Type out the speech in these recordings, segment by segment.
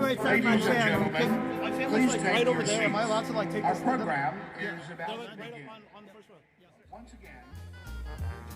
graduate from my Ladies and chair. gentlemen, My family's please like take right your over there. Am I seats. allowed to like take Our this with them? program Yeah. is about No, to right up begin. on the first row. Yes. Once again.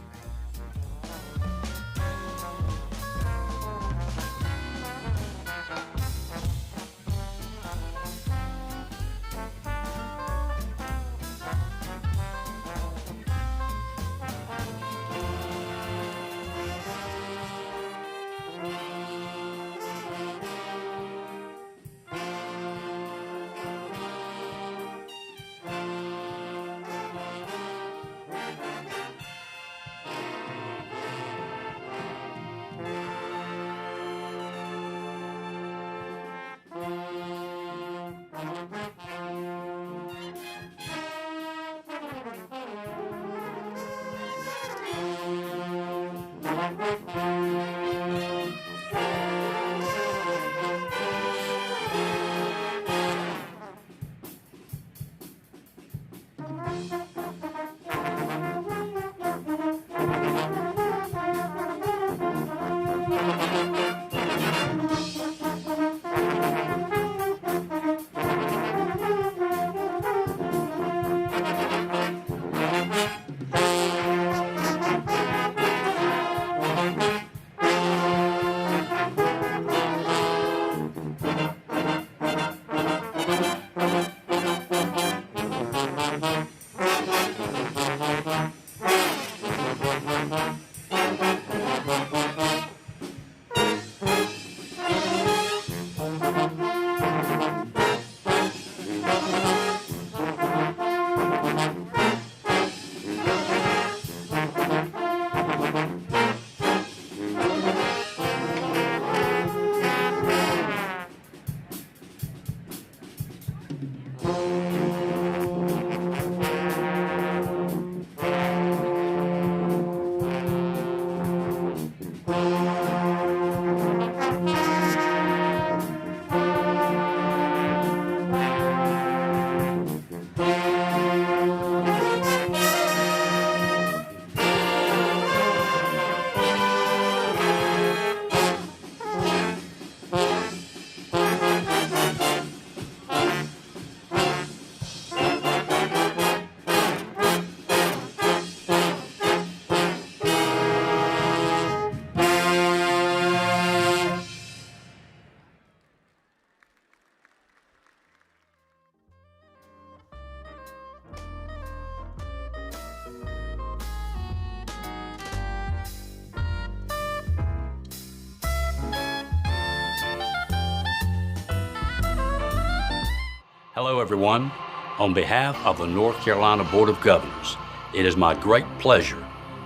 Hello, everyone. On behalf of the North Carolina Board of Governors, it is my great pleasure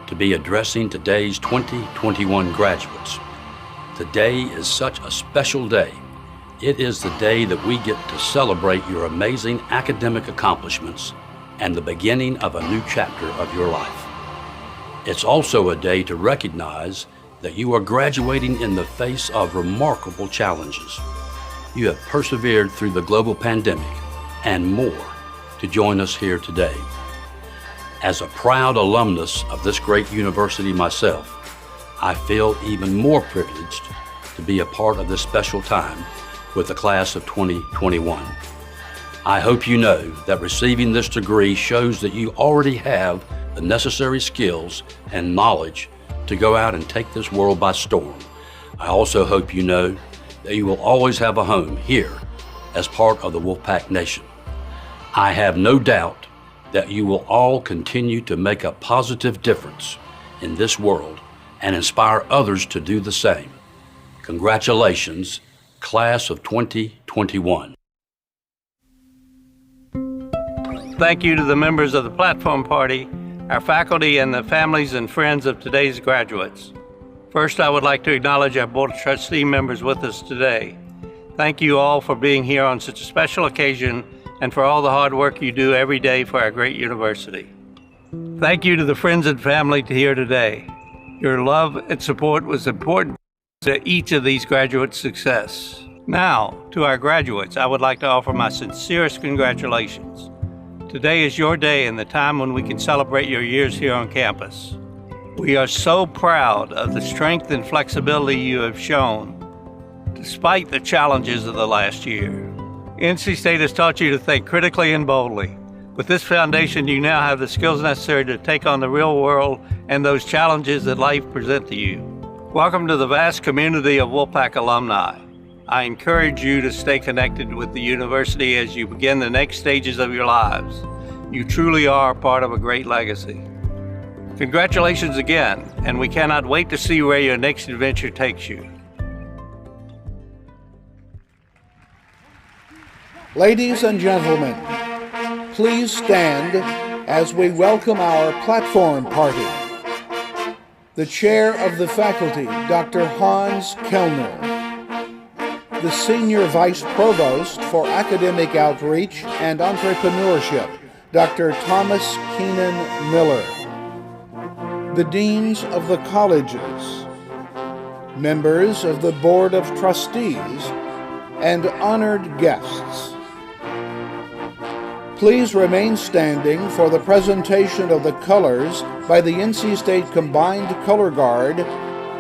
to be addressing today's 2021 graduates. Today is such a special day. It is the day that we get to celebrate your amazing academic accomplishments and the beginning of a new chapter of your life. It's also a day to recognize that you are graduating in the face of remarkable challenges. You have persevered through the global pandemic and more to join us here today. As a proud alumnus of this great university myself, I feel even more privileged to be a part of this special time with the class of 2021. I hope you know that receiving this degree shows that you already have the necessary skills and knowledge to go out and take this world by storm. I also hope you know that you will always have a home here as part of the Wolfpack Nation. I have no doubt that you will all continue to make a positive difference in this world and inspire others to do the same. Congratulations, class of 2021. Thank you to the members of the Platform Party, our faculty, and the families and friends of today's graduates. First, I would like to acknowledge our Board of Trustee members with us today. Thank you all for being here on such a special occasion and for all the hard work you do every day for our great university. Thank you to the friends and family here today. Your love and support was important to each of these graduates' success. Now, to our graduates, I would like to offer my sincerest congratulations. Today is your day and the time when we can celebrate your years here on campus. We are so proud of the strength and flexibility you have shown despite the challenges of the last year. NC State has taught you to think critically and boldly. With this foundation, you now have the skills necessary to take on the real world and those challenges that life presents to you. Welcome to the vast community of Wolfpack alumni. I encourage you to stay connected with the university as you begin the next stages of your lives. You truly are part of a great legacy. Congratulations again, and we cannot wait to see where your next adventure takes you. Ladies and gentlemen, please stand as we welcome our platform party. The chair of the faculty, Dr. Hans Kellner. The senior vice provost for academic outreach and entrepreneurship, Dr. Thomas Keenan Miller. The deans of the colleges, members of the board of trustees, and honored guests. Please remain standing for the presentation of the colors by the NC State Combined Color Guard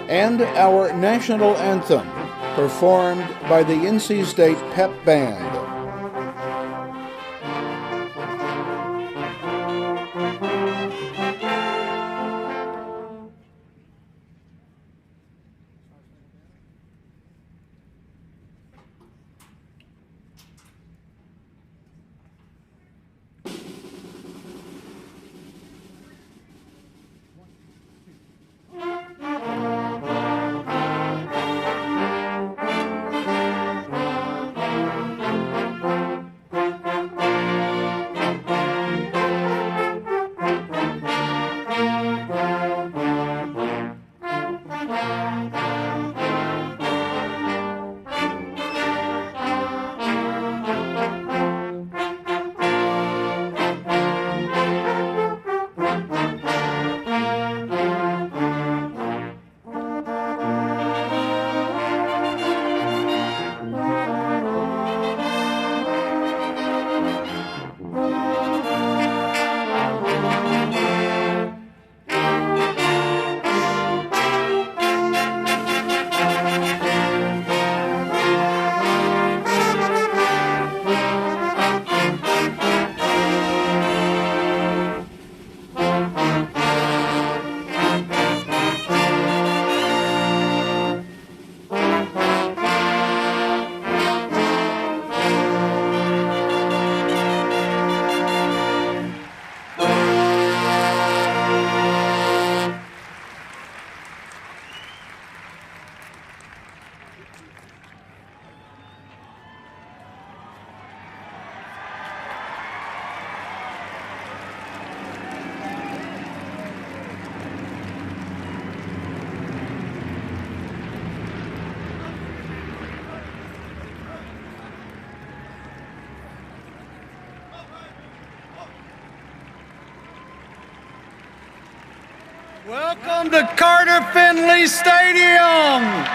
and our national anthem, performed by the NC State Pep Band. Welcome to Carter Finley Stadium.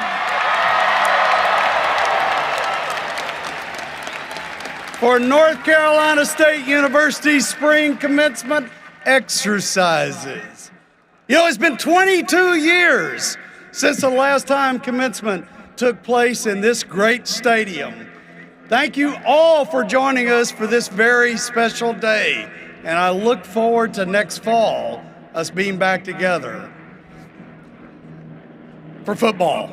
For North Carolina State University spring commencement exercises. You know, it's been 22 years since the last time commencement took place in this great stadium. Thank you all for joining us for this very special day, and I look forward to next fall, us being back together for football.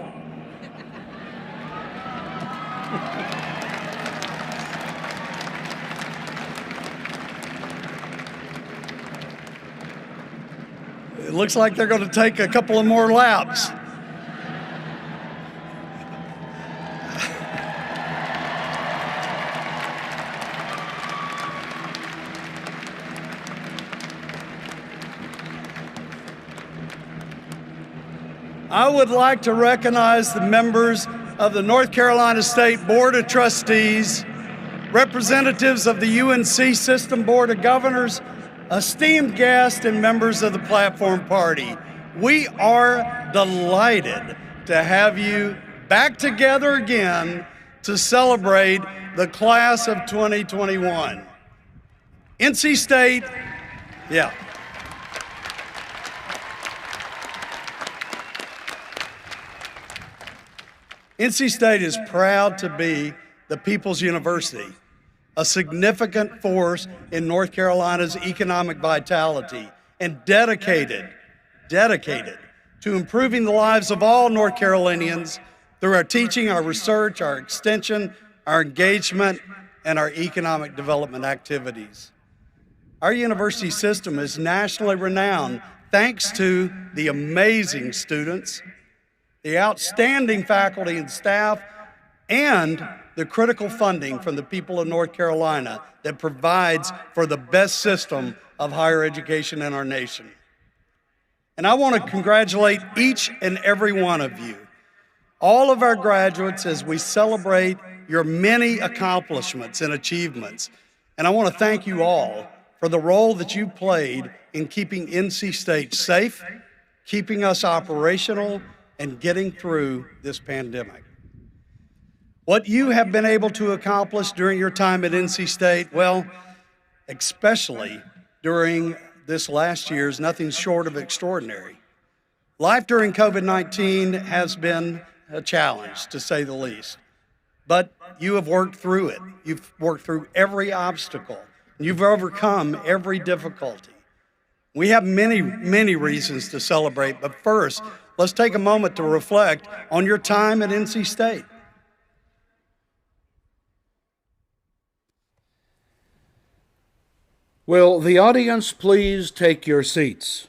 It looks like they're going to take a couple of more laps. I would like to recognize the members of the North Carolina State Board of Trustees, representatives of the UNC System Board of Governors, esteemed guests, and members of the Platform Party. We are delighted to have you back together again to celebrate the class of 2021. NC State, NC State is proud to be the People's University, a significant force in North Carolina's economic vitality, and dedicated to improving the lives of all North Carolinians through our teaching, our research, our extension, our engagement, and our economic development activities. Our university system is nationally renowned thanks to the amazing students, the outstanding faculty and staff, and the critical funding from the people of North Carolina that provides for the best system of higher education in our nation. And I want to congratulate each and every one of you, all of our graduates, as we celebrate your many accomplishments and achievements. And I want to thank you all for the role that you played in keeping NC State safe, keeping us operational, and getting through this pandemic. What you have been able to accomplish during your time at NC State, well, especially during this last year, is nothing short of extraordinary. Life during COVID-19 has been a challenge, to say the least, but you have worked through it. You've worked through every obstacle. You've overcome every difficulty. We have many, many reasons to celebrate, but first, let's take a moment to reflect on your time at NC State. Will the audience please take your seats?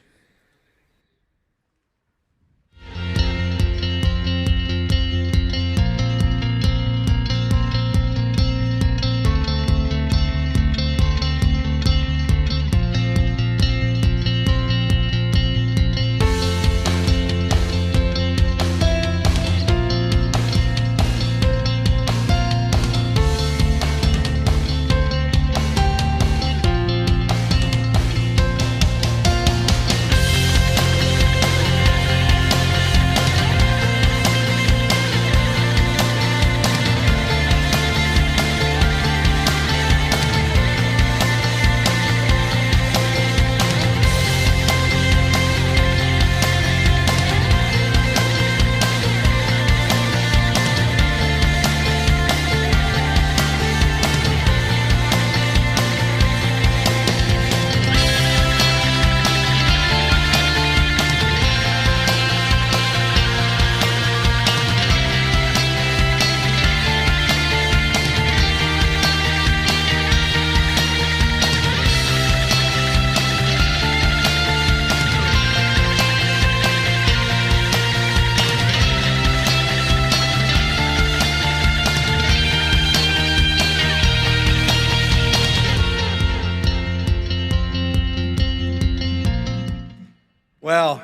Well,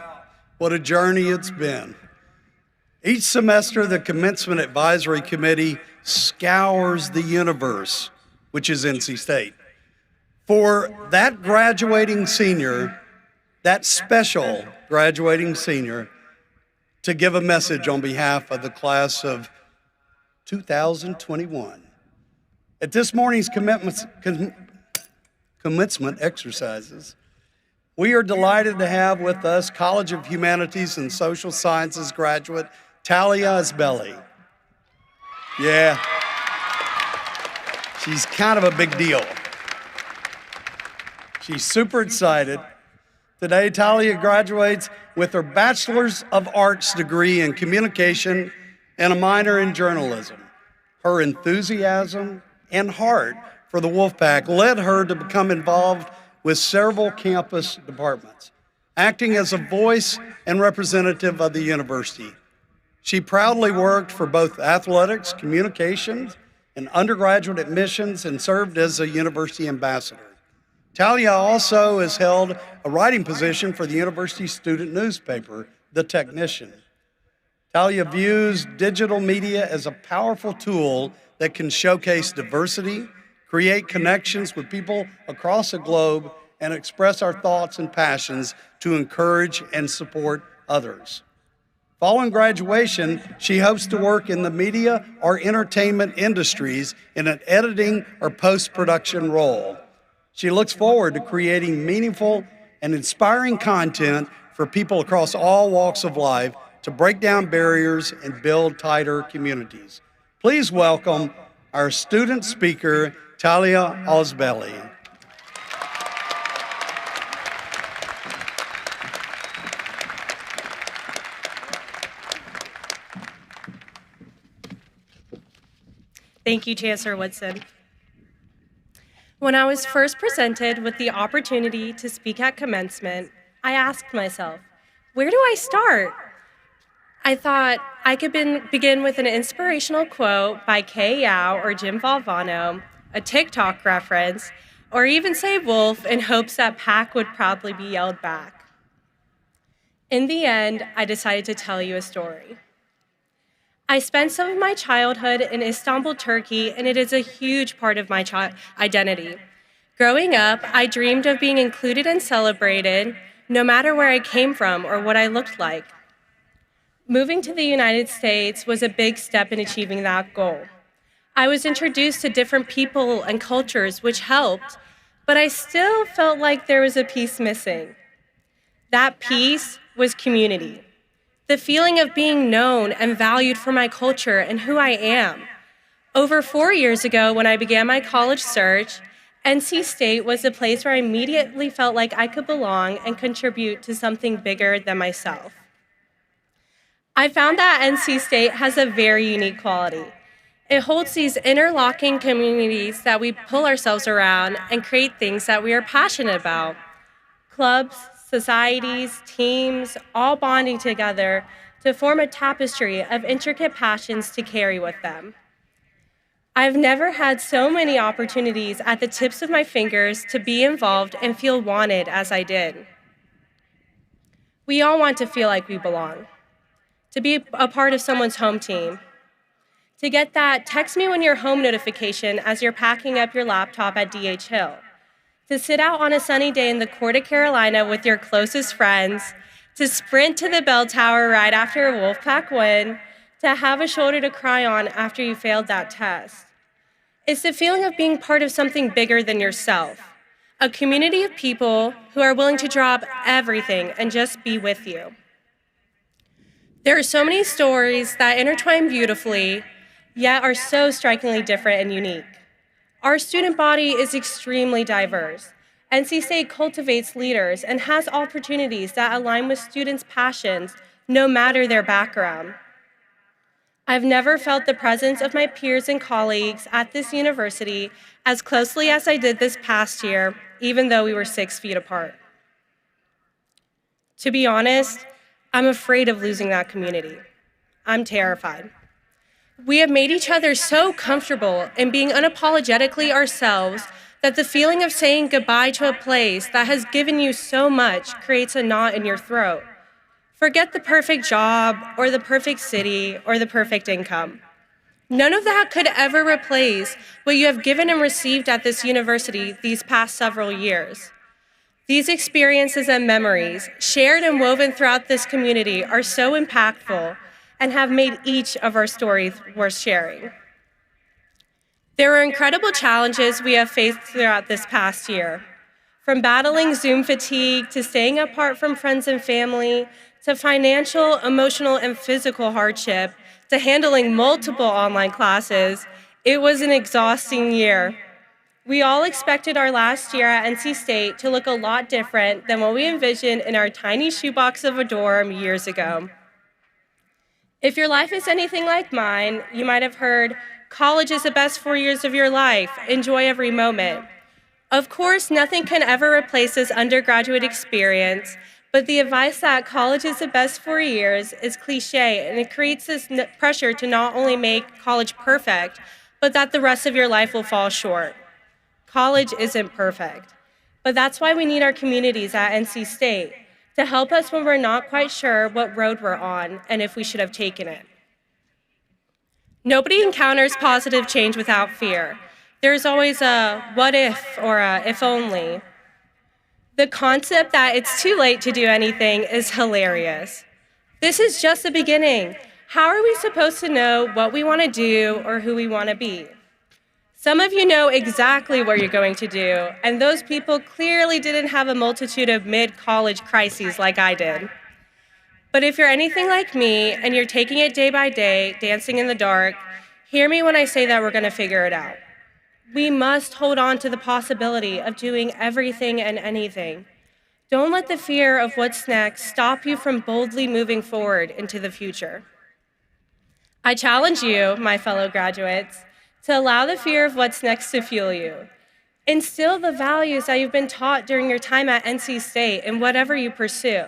what a journey it's been. Each semester, the Commencement Advisory Committee scours the universe, which is NC State, for that graduating senior, that special graduating senior, to give a message on behalf of the class of 2021. At this morning's commencement exercises, we are delighted to have with us College of Humanities and Social Sciences graduate Talia Asbelli. Yeah, she's kind of a big deal. She's super excited. Today, Talia graduates with her Bachelor's of Arts degree in Communication and a minor in Journalism. Her enthusiasm and heart for the Wolfpack led her to become involved with several campus departments, acting as a voice and representative of the university. She proudly worked for both athletics, communications, and undergraduate admissions, and served as a university ambassador. Talia also has held a writing position for the university student newspaper, The Technician. Talia views digital media as a powerful tool that can showcase diversity, create connections with people across the globe, and express our thoughts and passions to encourage and support others. Following graduation, she hopes to work in the media or entertainment industries in an editing or post-production role. She looks forward to creating meaningful and inspiring content for people across all walks of life to to break down barriers and build tighter communities. Please welcome our student speaker, Talia Osbelli. Thank you, Chancellor Woodson. When I was first presented with the opportunity to speak at commencement, I asked myself, where do I start? I thought I could begin with an inspirational quote by Kay Yao or Jim Valvano, a TikTok reference, or even say Wolf in hopes that Pack would proudly be yelled back. In the end, I decided to tell you a story. I spent some of my childhood in Istanbul, Turkey, and it is a huge part of my identity. Growing up, I dreamed of being included and celebrated, no matter where I came from or what I looked like. Moving to the United States was a big step in achieving that goal. I was introduced to different people and cultures, which helped, but I still felt like there was a piece missing. That piece was community. The feeling of being known and valued for my culture and who I am. Over 4 years ago, when I began my college search, NC State was a place where I immediately felt like I could belong and contribute to something bigger than myself. I found that NC State has a very unique quality. It holds these interlocking communities that we pull ourselves around and create things that we are passionate about. Clubs, societies, teams, all bonding together to form a tapestry of intricate passions to carry with them. I've never had so many opportunities at the tips of my fingers to be involved and feel wanted as I did. We all want to feel like we belong, to be a part of someone's home team, to get that text me when you're home notification as you're packing up your laptop at D.H. Hill, to sit out on a sunny day in the Court of Carolina with your closest friends, to sprint to the bell tower right after a Wolfpack win, to have a shoulder to cry on after you failed that test. It's the feeling of being part of something bigger than yourself, a community of people who are willing to drop everything and just be with you. There are so many stories that intertwine beautifully, yet are so strikingly different and unique. Our student body is extremely diverse. NC State cultivates leaders and has opportunities that align with students' passions, no matter their background. I've never felt the presence of my peers and colleagues at this university as closely as I did this past year, even though we were 6 feet apart. To be honest, I'm afraid of losing that community. I'm terrified. We have made each other so comfortable in being unapologetically ourselves that the feeling of saying goodbye to a place that has given you so much creates a knot in your throat. Forget the perfect job or the perfect city or the perfect income. None of that could ever replace what you have given and received at this university these past several years. These experiences and memories, shared and woven throughout this community, are so impactful and have made each of our stories worth sharing. There are incredible challenges we have faced throughout this past year, from battling Zoom fatigue to staying apart from friends and family, to financial, emotional, and physical hardship, to handling multiple online classes. It was an exhausting year. We all expected our last year at NC State to look a lot different than what we envisioned in our tiny shoebox of a dorm years ago. If your life is anything like mine, you might have heard, college is the best 4 years of your life. Enjoy every moment. Of course, nothing can ever replace this undergraduate experience, but the advice that college is the best 4 years is cliche, and it creates this pressure to not only make college perfect, but that the rest of your life will fall short. College isn't perfect, but that's why we need our communities at NC State to help us when we're not quite sure what road we're on and if we should have taken it. Nobody encounters positive change without fear. There's always a what if or a if only. The concept that it's too late to do anything is hilarious. This is just the beginning. How are we supposed to know what we want to do or who we want to be? Some of you know exactly what you're going to do, and those people clearly didn't have a multitude of mid-college crises like I did. But if you're anything like me and you're taking it day by day, dancing in the dark, hear me when I say that we're going to figure it out. We must hold on to the possibility of doing everything and anything. Don't let the fear of what's next stop you from boldly moving forward into the future. I challenge you, my fellow graduates, to allow the fear of what's next to fuel you. Instill the values that you've been taught during your time at NC State in whatever you pursue.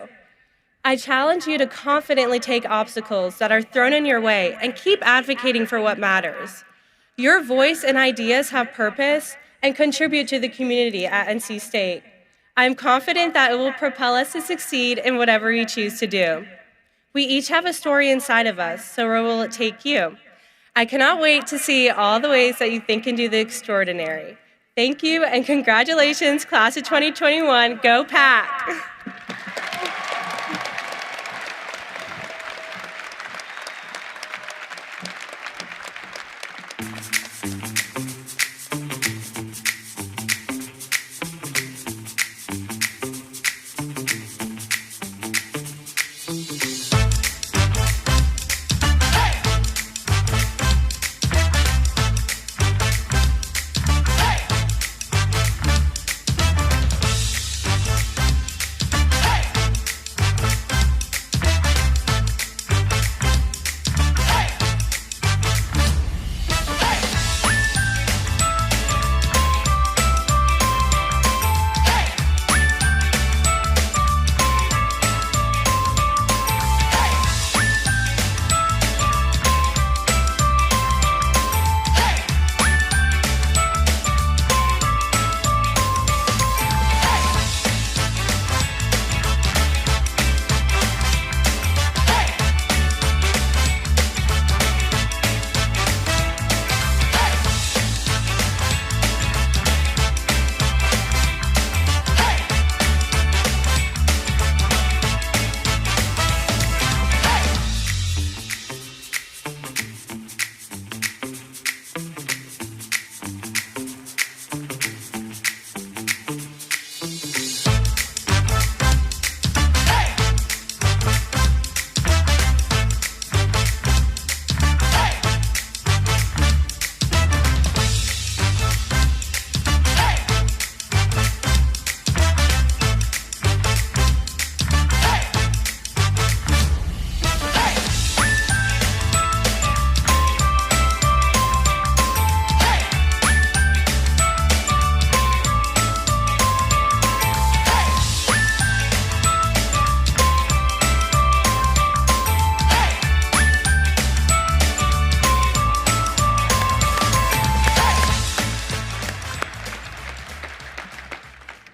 I challenge you to confidently take obstacles that are thrown in your way and keep advocating for what matters. Your voice and ideas have purpose and contribute to the community at NC State. I'm confident that it will propel us to succeed in whatever we choose to do. We each have a story inside of us, so where will it take you? I cannot wait to see all the ways that you think and do the extraordinary. Thank you and congratulations, class of 2021. Go Pack!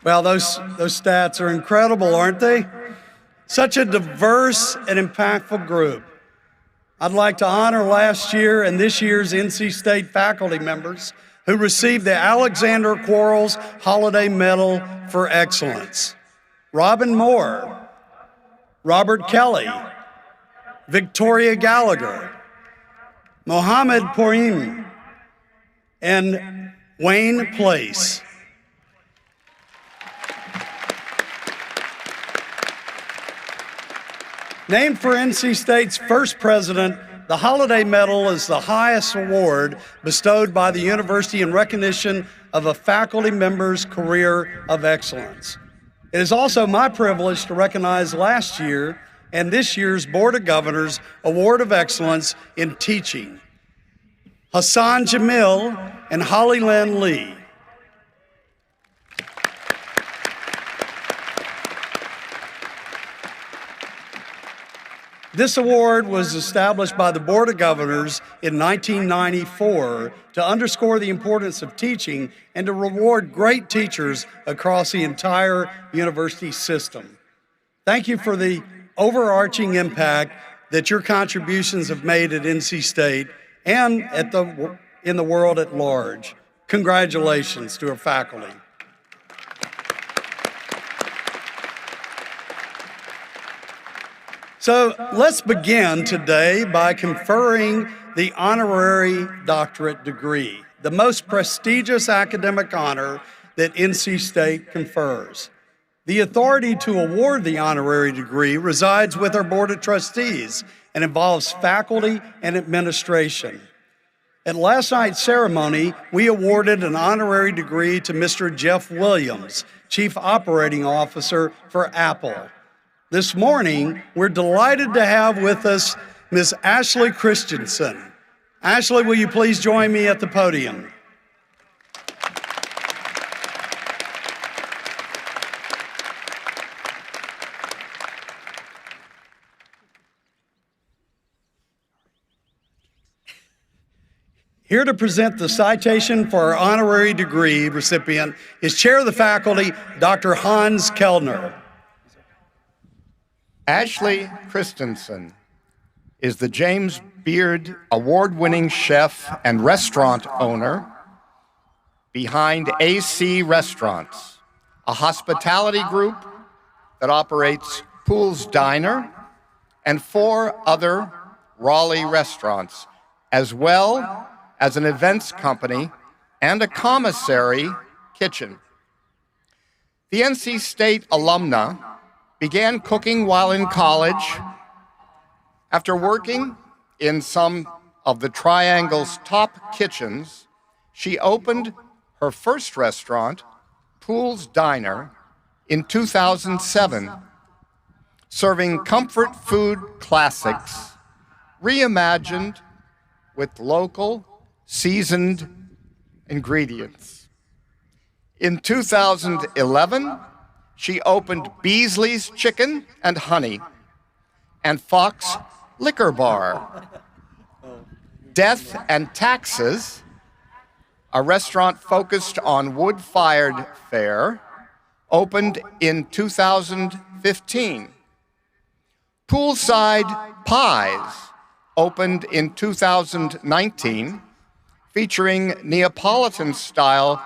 Well, those stats are incredible, aren't they? Such a diverse and impactful group. I'd like to honor last year and this year's NC State faculty members who received the Alexander Quarles Holiday Medal for Excellence. Robin Moore, Robert Kelly, Victoria Gallagher, Mohammed Porim, and Wayne Place. Named for NC State's first president, the Holiday Medal is the highest award bestowed by the university in recognition of a faculty member's career of excellence. It is also my privilege to recognize last year and this year's Board of Governors Award of Excellence in Teaching, Hassan Jamil and Holly Lynn Lee. This award was established by the Board of Governors in 1994 to underscore the importance of teaching and to reward great teachers across the entire university system. Thank you for the overarching impact that your contributions have made at NC State and in the world at large. Congratulations to our faculty. So let's begin today by conferring the honorary doctorate degree, the most prestigious academic honor that NC State confers. The authority to award the honorary degree resides with our Board of Trustees and involves faculty and administration. At last night's ceremony, we awarded an honorary degree to Mr. Jeff Williams, Chief Operating Officer for Apple. This morning, we're delighted to have with us Ms. Ashley Christensen. Ashley, will you please join me at the podium? Here to present the citation for our honorary degree recipient is Chair of the Faculty, Dr. Hans Kellner. Ashley Christensen is the James Beard award-winning chef and restaurant owner behind AC Restaurants, a hospitality group that operates Pools Diner and 4 other Raleigh restaurants, as well as an events company and a commissary kitchen. The NC State alumna began cooking while in college. After working in some of the Triangle's top kitchens, she opened her first restaurant, Pools Diner, in 2007, serving comfort food classics, reimagined with local, seasoned ingredients. In 2011, she opened Beasley's Chicken and Honey and Fox Liquor Bar. Death and Taxes, a restaurant focused on wood-fired fare, opened in 2015. Poolside Pies opened in 2019, featuring Neapolitan-style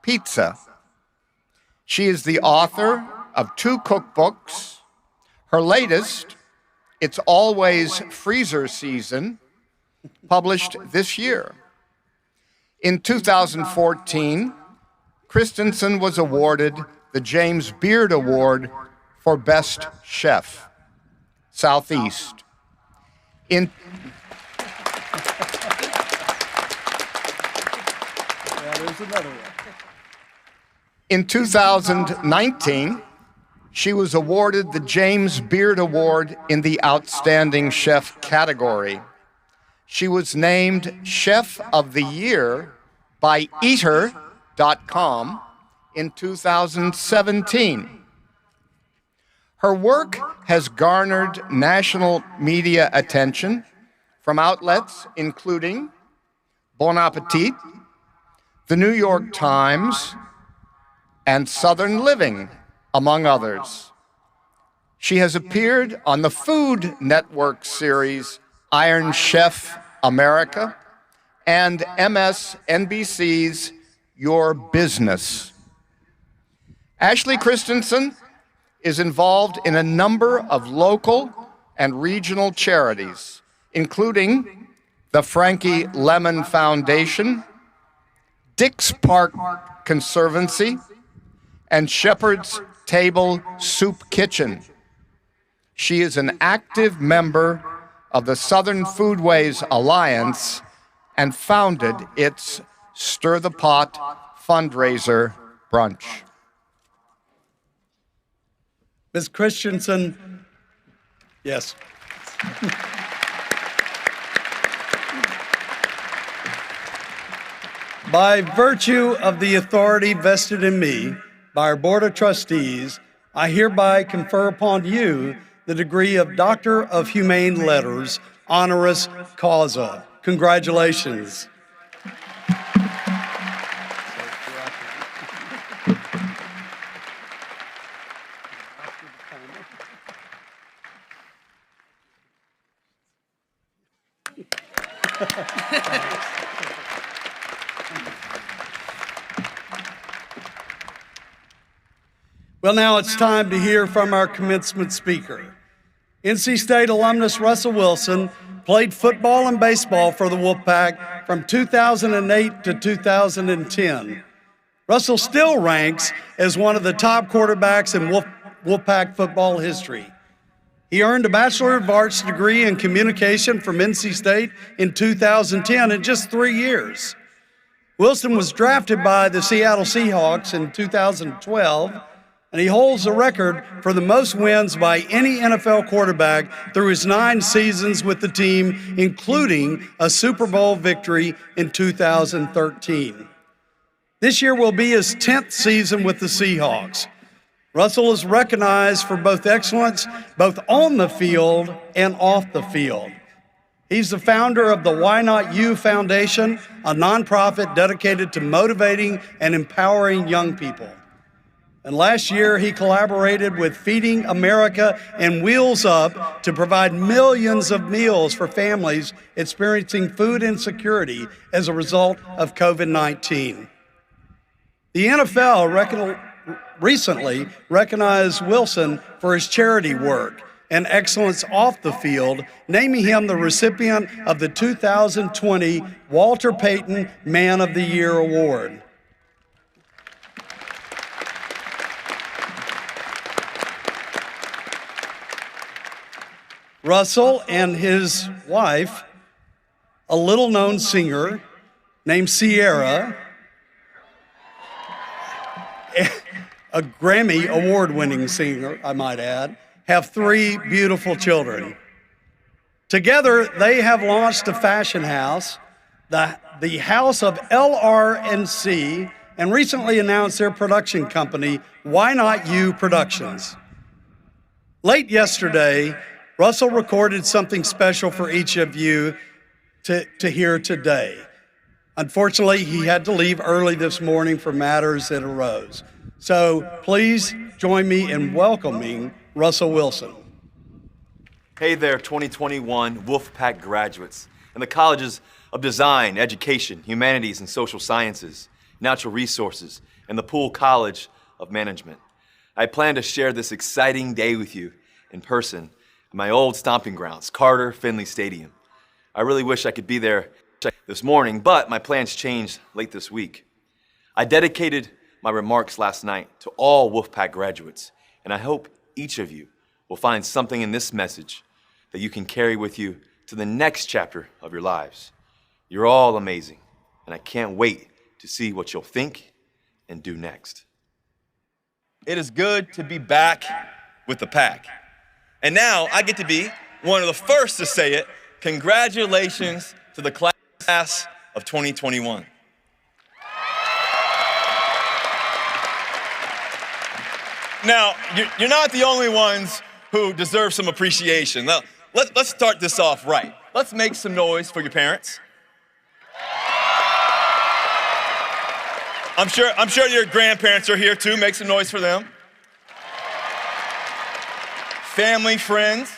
pizza. She is the author of 2 cookbooks. Her latest, It's Always Freezer Season, published this year. In 2014, Christensen was awarded the James Beard Award for Best Chef, Southeast. In 2019, she was awarded the James Beard Award in the Outstanding Chef category. She was named Chef of the Year by Eater.com in 2017. Her work has garnered national media attention from outlets including Bon Appetit, The New York Times, and Southern Living, among others. She has appeared on the Food Network series Iron Chef America and MSNBC's Your Business. Ashley Christensen is involved in a number of local and regional charities, including the Frankie Lemon Foundation, Dix Park Conservancy, and Shepherd's Table Soup Kitchen. She is an active member of the Southern Foodways Alliance and founded its Stir the Pot fundraiser brunch. Ms. Christensen, yes. By virtue of the authority vested in me by our Board of Trustees, I hereby confer upon you the degree of Doctor of Humane Letters, honoris causa. Congratulations. Well, now it's time to hear from our commencement speaker. NC State alumnus Russell Wilson played football and baseball for the Wolfpack from 2008 to 2010. Russell still ranks as one of the top quarterbacks in Wolfpack football history. He earned a Bachelor of Arts degree in communication from NC State in 2010 in just 3 years. Wilson was drafted by the Seattle Seahawks in 2012, and he holds the record for the most wins by any NFL quarterback through his 9 seasons with the team, including a Super Bowl victory in 2013. This year will be his 10th season with the Seahawks. Russell is recognized for both excellence, both on the field and off the field. He's the founder of the Why Not You Foundation, a nonprofit dedicated to motivating and empowering young people. And last year, he collaborated with Feeding America and Wheels Up to provide millions of meals for families experiencing food insecurity as a result of COVID-19. The NFL recently recognized Wilson for his charity work and excellence off the field, naming him the recipient of the 2020 Walter Payton Man of the Year Award. Russell and his wife, a little-known singer named Sierra, a Grammy award-winning singer, I might add, have 3 beautiful children. Together, they have launched a fashion house, the House of LR&C, and recently announced their production company, Why Not You Productions. Late yesterday, Russell recorded something special for each of you to hear today. Unfortunately, he had to leave early this morning for matters that arose. So please join me in welcoming Russell Wilson. Hey there, 2021 Wolfpack graduates in the colleges of Design, Education, Humanities and Social Sciences, Natural Resources, and the Poole College of Management. I plan to share this exciting day with you in person at my old stomping grounds, Carter Finley Stadium. I really wish I could be there this morning, but my plans changed late this week. I dedicated my remarks last night to all Wolfpack graduates, and I hope each of you will find something in this message that you can carry with you to the next chapter of your lives. You're all amazing, and I can't wait to see what you'll think and do next. It is good to be back with the pack. And now I get to be one of the first to say it. Congratulations to the class of 2021. Now, you're not the only ones who deserve some appreciation. Now, let's start this off right. Let's make some noise for your parents. I'm sure your grandparents are here too. Make some noise for them. Family, friends.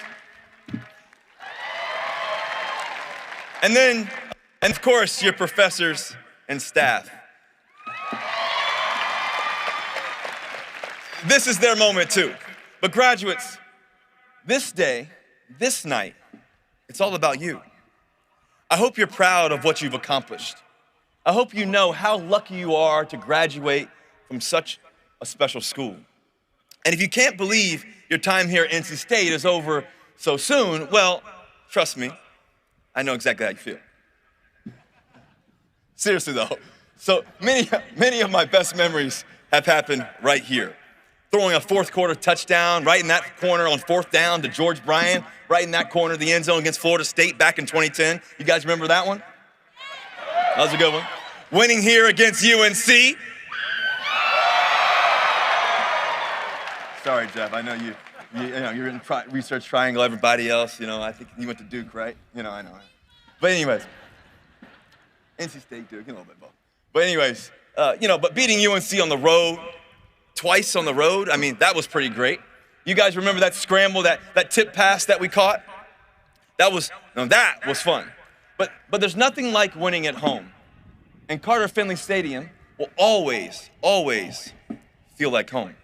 And of course, your professors and staff. This is their moment too. But graduates, this day, this night, it's all about you. I hope you're proud of what you've accomplished. I hope you know how lucky you are to graduate from such a special school. And if you can't believe your time here at NC State is over so soon, well, trust me, I know exactly how you feel. Seriously though, so many of my best memories have happened right here. Throwing a fourth quarter touchdown right in that corner on 4th down to George Bryan, right in that corner of the end zone against Florida State back in 2010. You guys remember that one? That was a good one. Winning here against UNC. Sorry, Jeff, I know you're in Research Triangle, everybody else, I think you went to Duke, right? I know. But anyways, NC State, Duke, a little bit both. But anyways, but beating UNC on the road, twice on the road, that was pretty great. You guys remember that scramble, that tip pass that we caught? That was fun. But there's nothing like winning at home. And Carter Finley Stadium will always, always feel like home.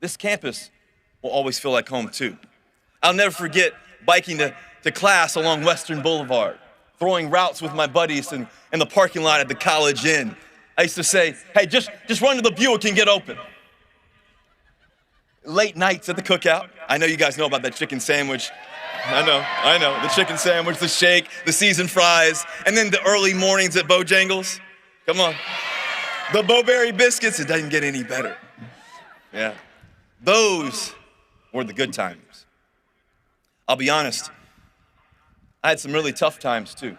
This campus will always feel like home too. I'll never forget biking to class along Western Boulevard, throwing routes with my buddies in the parking lot at the College Inn. I used to say, hey, just run to the Buick and get open. Late nights at the cookout. I know you guys know about that chicken sandwich. I know. The chicken sandwich, the shake, the seasoned fries, and then the early mornings at Bojangles. Come on. The Bo-Berry biscuits, it doesn't get any better. Yeah. Those were the good times. I'll be honest, I had some really tough times too.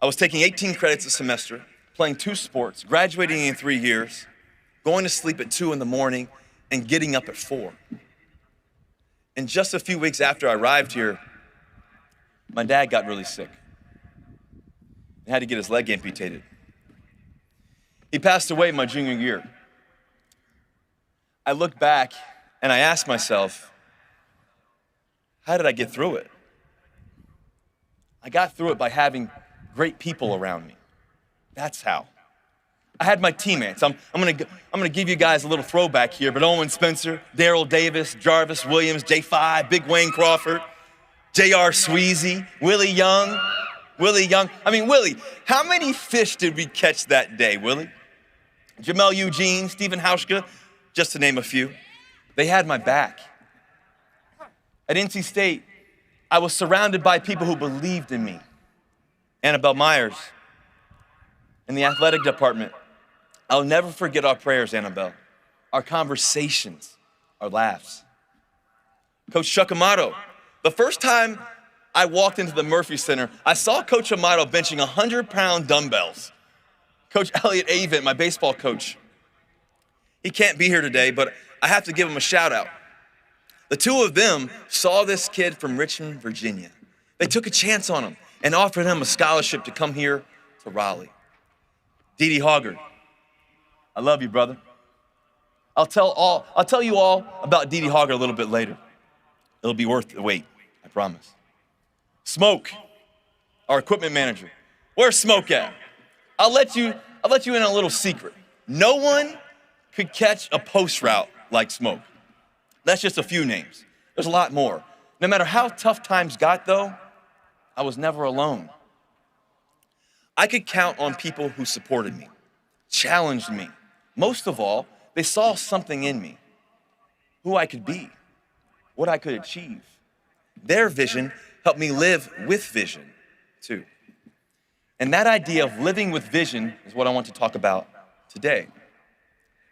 I was taking 18 credits a semester, playing 2 sports, graduating in 3 years, going to sleep at 2 in the morning, and getting up at 4. And just a few weeks after I arrived here, my dad got really sick and had to get his leg amputated. He passed away my junior year. I look back and I ask myself, how did I get through it? I got through it by having great people around me. That's how. I had my teammates. I'm gonna give you guys a little throwback here, but Owen Spencer, Daryl Davis, Jarvis Williams, J5, Big Wayne Crawford, J.R. Sweezy, Willie Young. Willie, how many fish did we catch that day, Willie? Jamel Eugene, Stephen Hauschka, just to name a few. They had my back. At NC State, I was surrounded by people who believed in me. Annabelle Myers in the athletic department. I'll never forget our prayers, Annabelle, our conversations, our laughs. Coach Chuck Amato, the first time I walked into the Murphy Center, I saw Coach Amato benching 100-pound dumbbells. Coach Elliot Avent, my baseball coach, he can't be here today, but I have to give him a shout out. The two of them saw this kid from Richmond, Virginia. They took a chance on him and offered him a scholarship to come here to Raleigh. Dede Hoggard, I love you, brother. I'll tell you all about Dede Hoggard a little bit later. It'll be worth the wait, I promise. Smoke, our equipment manager. Where's Smoke at? I'll let you in on a little secret. No one could catch a post route like Smoke. That's just a few names. There's a lot more. No matter how tough times got, though, I was never alone. I could count on people who supported me, challenged me. Most of all, they saw something in me, who I could be, what I could achieve. Their vision helped me live with vision, too. And that idea of living with vision is what I want to talk about today.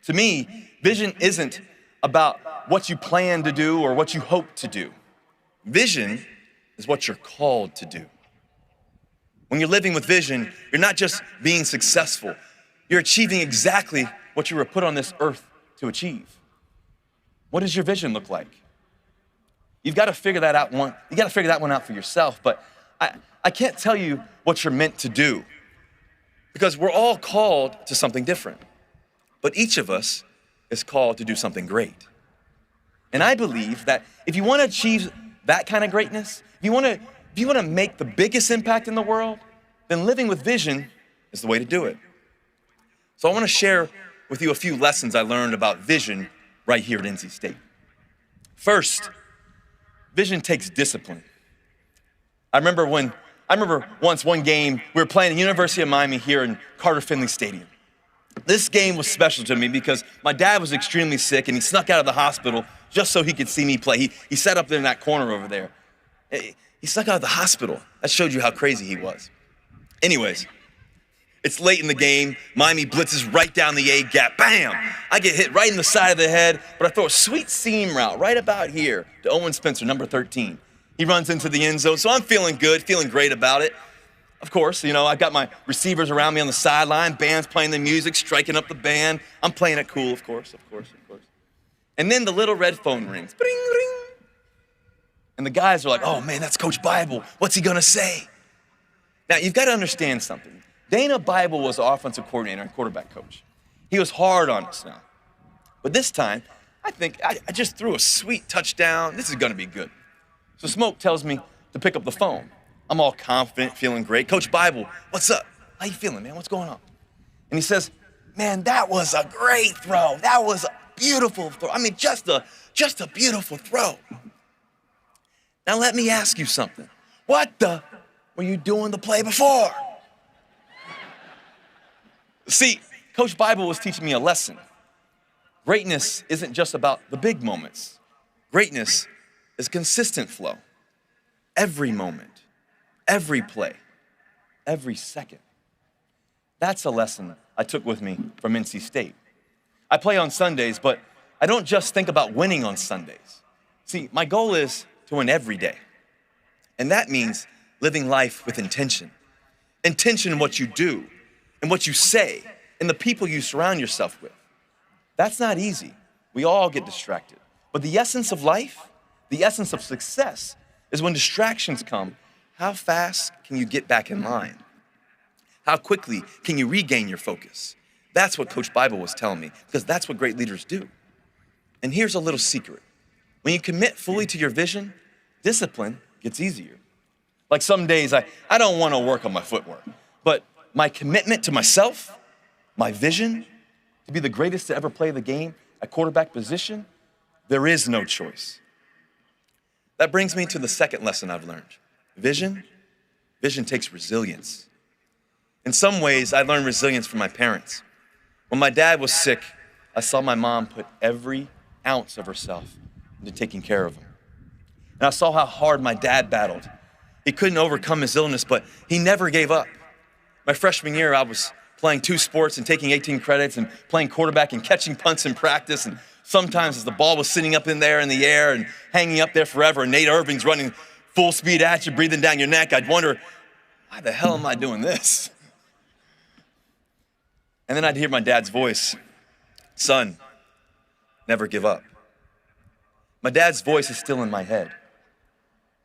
To me, vision isn't about what you plan to do or what you hope to do. Vision is what you're called to do. When you're living with vision, you're not just being successful, you're achieving exactly what you were put on this earth to achieve. What does your vision look like? You've got to figure that out one out for yourself, but I can't tell you what you're meant to do because we're all called to something different, but each of us is called to do something great. And I believe that if you want to achieve that kind of greatness, if you want to make the biggest impact in the world, then living with vision is the way to do it. So I want to share with you a few lessons I learned about vision right here at NC State. First, vision takes discipline. I remember once one game, we were playing at the University of Miami here in Carter Finley Stadium. This game was special to me because my dad was extremely sick and he snuck out of the hospital just so he could see me play. He sat up there in that corner over there. He snuck out of the hospital. That showed you how crazy he was. Anyways, it's late in the game. Miami blitzes right down the A gap. Bam! I get hit right in the side of the head, but I throw a sweet seam route right about here to Owen Spencer, number 13. He runs into the end zone, so I'm feeling good, feeling great about it. Of course, I've got my receivers around me on the sideline, band's playing the music, striking up the band. I'm playing it cool, of course. And then the little red phone rings. Bring, ring. And the guys are like, oh man, that's Coach Bible. What's he gonna say? Now, you've got to understand something. Dana Bible was the offensive coordinator and quarterback coach. He was hard on us now. But this time, I think I just threw a sweet touchdown. This is gonna be good. So Smoke tells me to pick up the phone. I'm all confident, feeling great. Coach Bible, what's up? How you feeling, man? What's going on? And he says, man, that was a great throw. That was a beautiful throw. I mean, just a beautiful throw. Now let me ask you something. What the were you doing the play before? See, Coach Bible was teaching me a lesson. Greatness isn't just about the big moments. Greatness is consistent flow. Every moment, every play, every second. That's a lesson I took with me from NC State. I play on Sundays, but I don't just think about winning on Sundays. See, my goal is to win every day. And that means living life with intention. Intention in what you do, and what you say, and the people you surround yourself with. That's not easy. We all get distracted. But the essence of life, the essence of success, is when distractions come, how fast can you get back in line? How quickly can you regain your focus? That's what Coach Bible was telling me, because that's what great leaders do. And here's a little secret. When you commit fully to your vision, discipline gets easier. Like some days, I don't want to work on my footwork, but my commitment to myself, my vision, to be the greatest to ever play the game at quarterback position, there is no choice. That brings me to the second lesson I've learned. Vision takes resilience. In some ways, I learned resilience from my parents. When my dad was sick, I saw my mom put every ounce of herself into taking care of him. And I saw how hard my dad battled. He couldn't overcome his illness, but he never gave up. My freshman year, I was playing 2 sports and taking 18 credits and playing quarterback and catching punts in practice. And sometimes as the ball was sitting up in there in the air and hanging up there forever, and Nate Irving's running full speed at you, breathing down your neck, I'd wonder, why the hell am I doing this? And then I'd hear my dad's voice, son, never give up. My dad's voice is still in my head.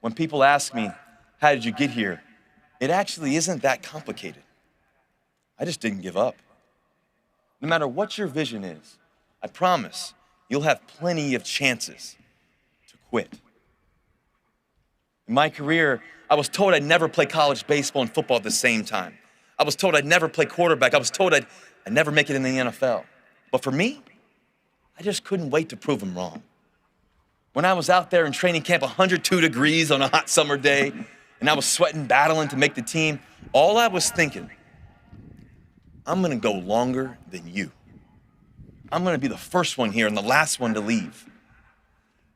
When people ask me, how did you get here? It actually isn't that complicated. I just didn't give up. No matter what your vision is, I promise you'll have plenty of chances to quit. In my career, I was told I'd never play college baseball and football at the same time. I was told I'd never play quarterback. I was told I'd never make it in the NFL. But for me, I just couldn't wait to prove them wrong. When I was out there in training camp, 102 degrees on a hot summer day, and I was sweating, battling to make the team, all I was thinking, I'm gonna go longer than you. I'm gonna be the first one here and the last one to leave.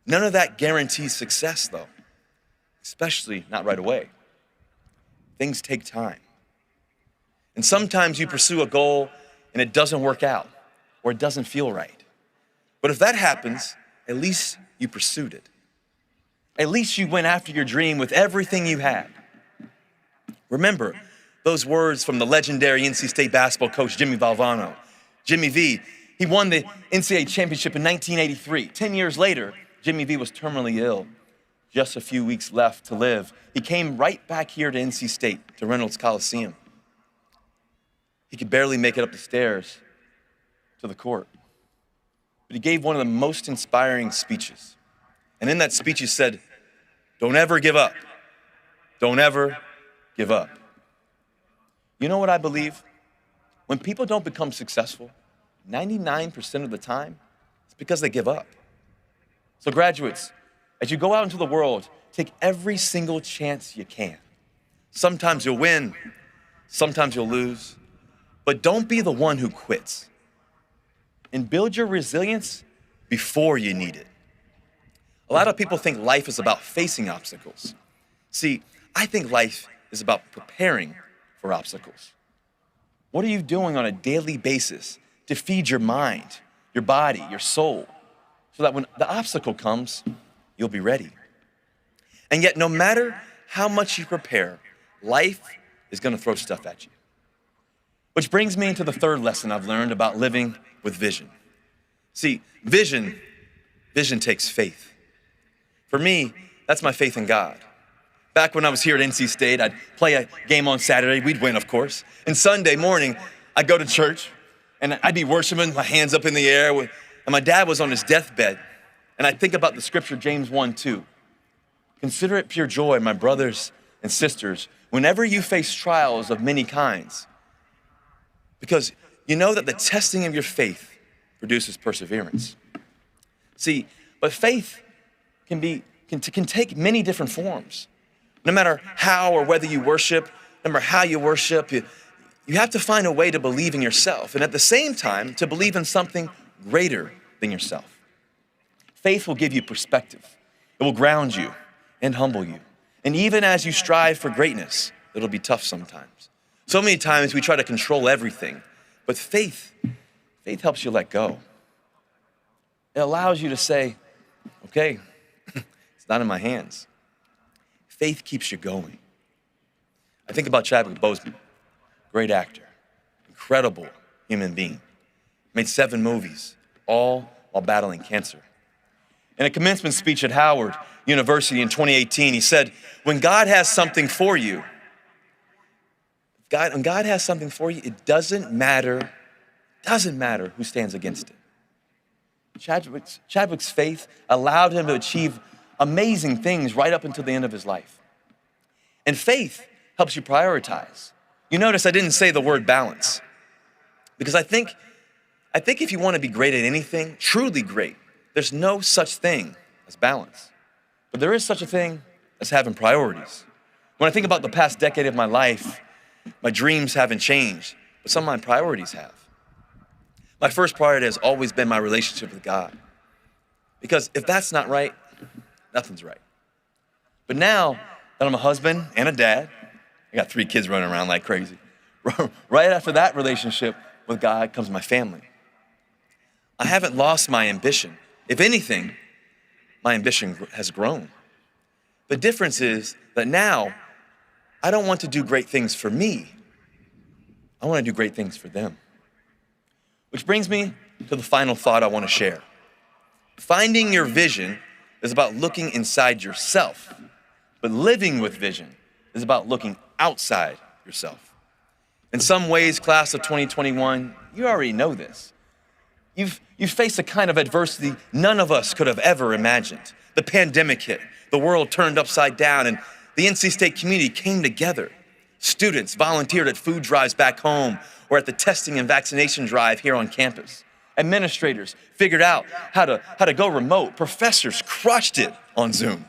None of that guarantees success, though, especially not right away. Things take time. And sometimes you pursue a goal and it doesn't work out, or it doesn't feel right. But if that happens, at least you pursued it. At least you went after your dream with everything you had. Remember those words from the legendary NC State basketball coach, Jimmy Valvano. Jimmy V, he won the NCAA championship in 1983. 10 years later, Jimmy V was terminally ill. Just a few weeks left to live. He came right back here to NC State, to Reynolds Coliseum. He could barely make it up the stairs to the court. But he gave one of the most inspiring speeches. And in that speech, he said, don't ever give up. Don't ever give up. You know what I believe? When people don't become successful, 99% of the time, it's because they give up. So graduates, as you go out into the world, take every single chance you can. Sometimes you'll win, sometimes you'll lose, but don't be the one who quits. And build your resilience before you need it. A lot of people think life is about facing obstacles. See, I think life is about preparing for obstacles. What are you doing on a daily basis to feed your mind, your body, your soul, so that when the obstacle comes, you'll be ready? And yet, no matter how much you prepare, life is gonna throw stuff at you. Which brings me into the third lesson I've learned about living with vision. See, vision takes faith. For me, that's my faith in God. Back when I was here at NC State, I'd play a game on Saturday. We'd win, of course. And Sunday morning, I'd go to church, and I'd be worshiping, my hands up in the air. And my dad was on his deathbed. And I'd think about the scripture, James 1:2. Consider it pure joy, my brothers and sisters, whenever you face trials of many kinds, because you know that the testing of your faith produces perseverance. See, but faith can take many different forms. No matter how or whether you worship, no matter how you worship, you have to find a way to believe in yourself and at the same time to believe in something greater than yourself. Faith will give you perspective. It will ground you and humble you. And even as you strive for greatness, it'll be tough sometimes. So many times we try to control everything, but faith helps you let go. It allows you to say, okay, it's not in my hands. Faith keeps you going. I think about Chadwick Boseman, great actor, incredible human being, made 7 movies, all while battling cancer. In a commencement speech at Howard University in 2018, he said, when God has something for you, it doesn't matter who stands against it. Chadwick's faith allowed him to achieve amazing things right up until the end of his life. And faith helps you prioritize. You notice I didn't say the word balance, because I think if you want to be great at anything, truly great, there's no such thing as balance. But there is such a thing as having priorities. When I think about the past decade of my life, my dreams haven't changed, but some of my priorities have. My first priority has always been my relationship with God. Because if that's not right, nothing's right. But now that I'm a husband and a dad, I got 3 kids running around like crazy. Right after that relationship with God comes my family. I haven't lost my ambition. If anything, my ambition has grown. The difference is that now I don't want to do great things for me. I want to do great things for them. Which brings me to the final thought I want to share. Finding your vision is about looking inside yourself, but living with vision is about looking outside yourself. In some ways, class of 2021, you already know this. You've faced a kind of adversity none of us could have ever imagined. The pandemic hit, the world turned upside down, and the NC State community came together. Students volunteered at food drives back home or at the testing and vaccination drive here on campus. Administrators figured out how to go remote. Professors crushed it on Zoom.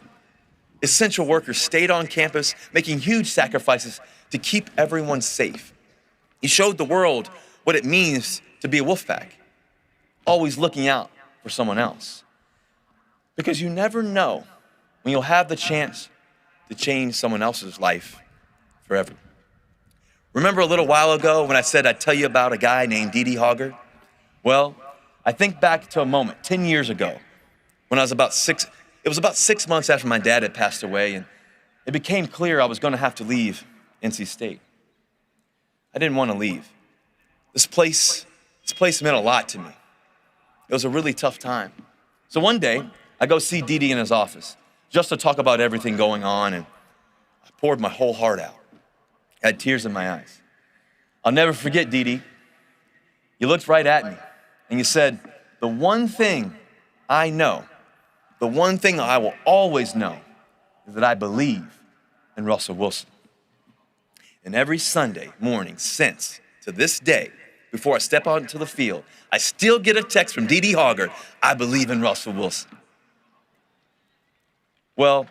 Essential workers stayed on campus, making huge sacrifices to keep everyone safe. He showed the world what it means to be a Wolfpack, always looking out for someone else. Because you never know when you'll have the chance to change someone else's life forever. Remember a little while ago when I said I'd tell you about a guy named Dee Dee Hoggard? Well, I think back to a moment 10 years ago when I was about 6 months after my dad had passed away, and it became clear I was going to have to leave NC State. I didn't want to leave. This place meant a lot to me. It was a really tough time. So one day, I go see Dee Dee in his office just to talk about everything going on, and I poured my whole heart out. I had tears in my eyes. I'll never forget, Dee Dee. You looked right at me, and you said, the one thing I know, the one thing I will always know is that I believe in Russell Wilson. And every Sunday morning since, to this day, before I step out into the field, I still get a text from Dee Dee Hoggard, I believe in Russell Wilson. Well,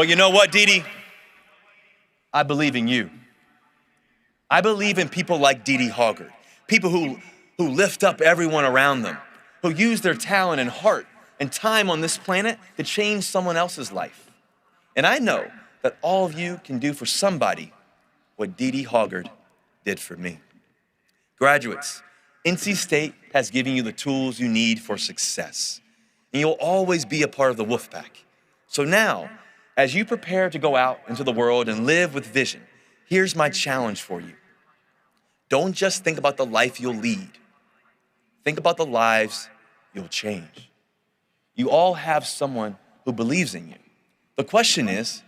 you know what, Dee Dee? I believe in you. I believe in people like Dee Dee Hoggard, people who lift up everyone around them, who use their talent and heart and time on this planet to change someone else's life. And I know that all of you can do for somebody what Dee Dee Hoggard did for me. Graduates, NC State has given you the tools you need for success, and you'll always be a part of the Wolfpack. So now, as you prepare to go out into the world and live with vision, here's my challenge for you. Don't just think about the life you'll lead. Think about the lives you'll change. You all have someone who believes in you. The question is,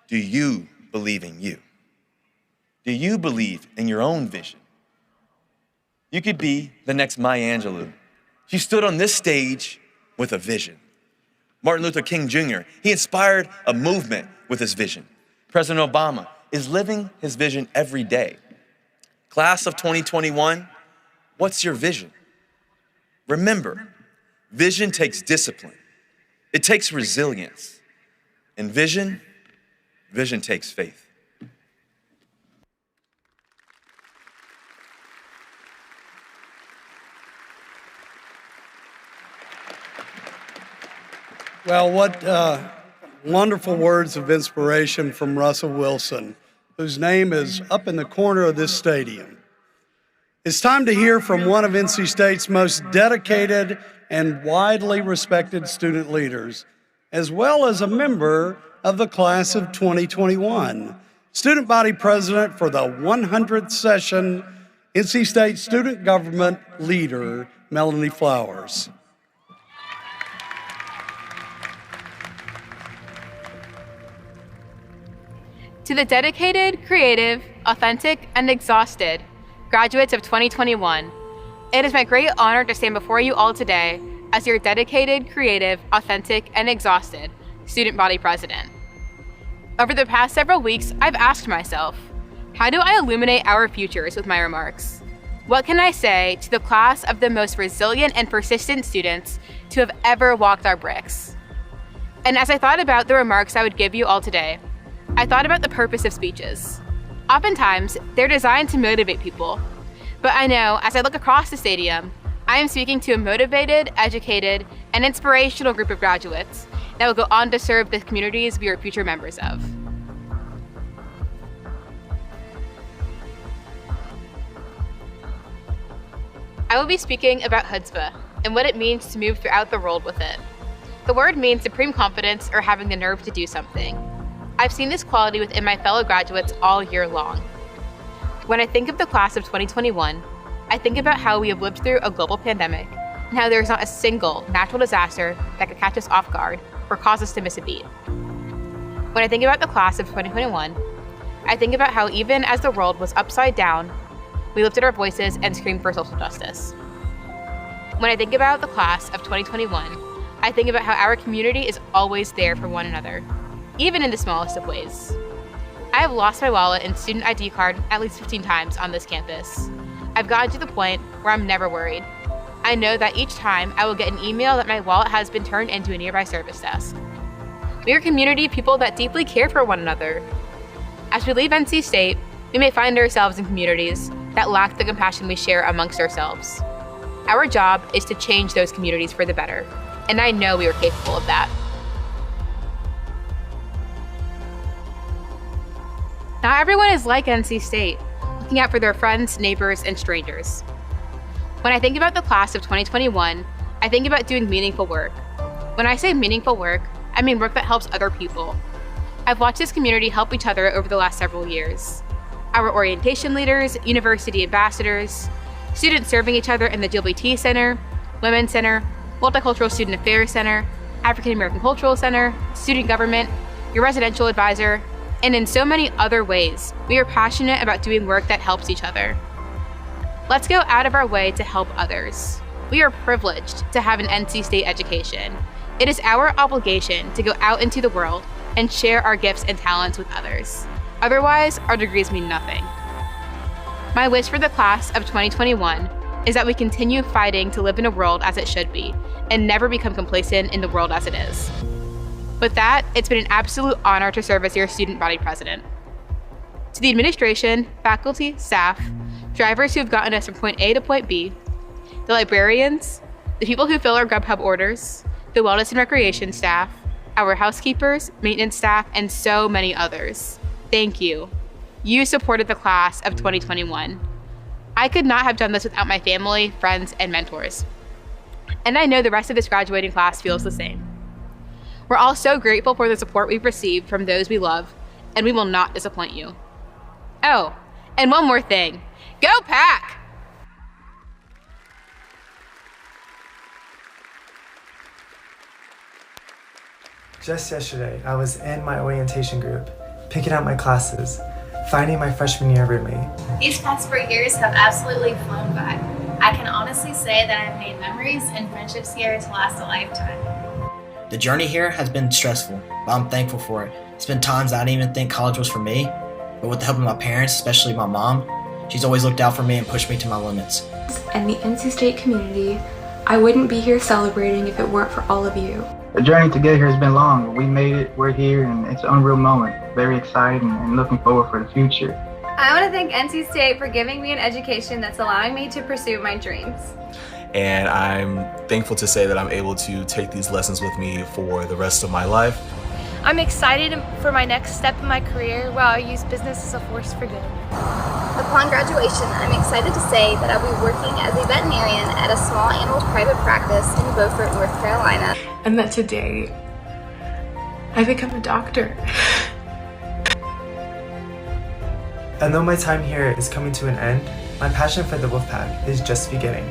do you believe in you? Do you believe in your own vision? You could be the next Maya Angelou. She stood on this stage with a vision. Martin Luther King Jr., he inspired a movement with his vision. President Obama is living his vision every day. Class of 2021, what's your vision? Remember, Vision takes discipline. It takes resilience. And vision takes faith. Well, what wonderful words of inspiration from Russell Wilson, whose name is up in the corner of this stadium. It's time to hear from one of NC State's most dedicated and widely respected student leaders, as well as a member of the class of 2021, student body president for the 100th session, NC State student government leader, Melanie Flowers. To the dedicated, creative, authentic, and exhausted graduates of 2021, it is my great honor to stand before you all today as your dedicated, creative, authentic, and exhausted student body president. Over the past several weeks, I've asked myself, how do I illuminate our futures with my remarks? What can I say to the class of the most resilient and persistent students to have ever walked our bricks? And as I thought about the remarks I would give you all today, I thought about the purpose of speeches. Oftentimes, they're designed to motivate people. But I know, as I look across the stadium, I am speaking to a motivated, educated, and inspirational group of graduates that will go on to serve the communities we are future members of. I will be speaking about chutzpah and what it means to move throughout the world with it. The word means supreme confidence or having the nerve to do something. I've seen this quality within my fellow graduates all year long. When I think of the class of 2021, I think about how we have lived through a global pandemic and how there is not a single natural disaster that could catch us off guard or cause us to miss a beat. When I think about the class of 2021, I think about how even as the world was upside down, we lifted our voices and screamed for social justice. When I think about the class of 2021, I think about how our community is always there for one another, even in the smallest of ways. I have lost my wallet and student ID card at least 15 times on this campus. I've gotten to the point where I'm never worried. I know that each time I will get an email that my wallet has been turned into a nearby service desk. We are a community of people that deeply care for one another. As we leave NC State, we may find ourselves in communities that lack the compassion we share amongst ourselves. Our job is to change those communities for the better, and I know we are capable of that. Not everyone is like NC State, looking out for their friends, neighbors, and strangers. When I think about the class of 2021, I think about doing meaningful work. When I say meaningful work, I mean work that helps other people. I've watched this community help each other over the last several years. Our orientation leaders, university ambassadors, students serving each other in the GLBT Center, Women's Center, Multicultural Student Affairs Center, African American Cultural Center, student government, your residential advisor, and in so many other ways, we are passionate about doing work that helps each other. Let's go out of our way to help others. We are privileged to have an NC State education. It is our obligation to go out into the world and share our gifts and talents with others. Otherwise, our degrees mean nothing. My wish for the class of 2021 is that we continue fighting to live in a world as it should be and never become complacent in the world as it is. With that, it's been an absolute honor to serve as your student body president. To the administration, faculty, staff, drivers who have gotten us from point A to point B, the librarians, the people who fill our Grubhub orders, the wellness and recreation staff, our housekeepers, maintenance staff, and so many others. Thank you. You supported the class of 2021. I could not have done this without my family, friends, and mentors. And I know the rest of this graduating class feels the same. We're all so grateful for the support we've received from those we love, and we will not disappoint you. Oh, and one more thing. Go Pack! Just yesterday, I was in my orientation group, picking out my classes, finding my freshman year roommate. These past 4 years have absolutely flown by. I can honestly say that I've made memories and friendships here to last a lifetime. The journey here has been stressful, but I'm thankful for it. It's been times I didn't even think college was for me, but with the help of my parents, especially my mom, she's always looked out for me and pushed me to my limits. In the NC State community, I I wouldn't be here celebrating if it weren't for all of you. The journey to get here has been long. We made it, we're here, and it's an unreal moment. Very exciting and looking forward for the future. I want to thank NC State for giving me an education that's allowing me to pursue my dreams. And I'm thankful to say that I'm able to take these lessons with me for the rest of my life. I'm excited for my next step in my career where I'll use business as a force for good. Upon graduation, I'm excited to say that I'll be working as a veterinarian at a small animal private practice in Beaufort, North Carolina. And that today, I become a doctor. And though my time here is coming to an end, my passion for the Wolfpack is just beginning.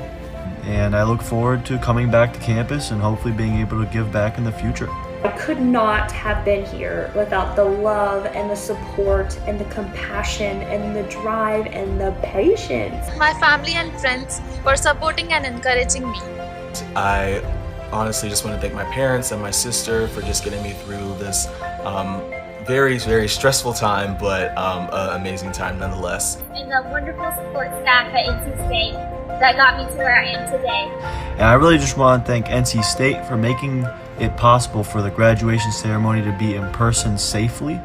And I look forward to coming back to campus and hopefully being able to give back in the future. I could not have been here without the love and the support and the compassion and the drive and the patience. My family and friends for supporting and encouraging me. I honestly just want to thank my parents and my sister for just getting me through this very, very stressful time, but an amazing time nonetheless. And the wonderful support staff at NC State that got me to where I am today. And I really just want to thank NC State for making it possible for the graduation ceremony to be in person safely.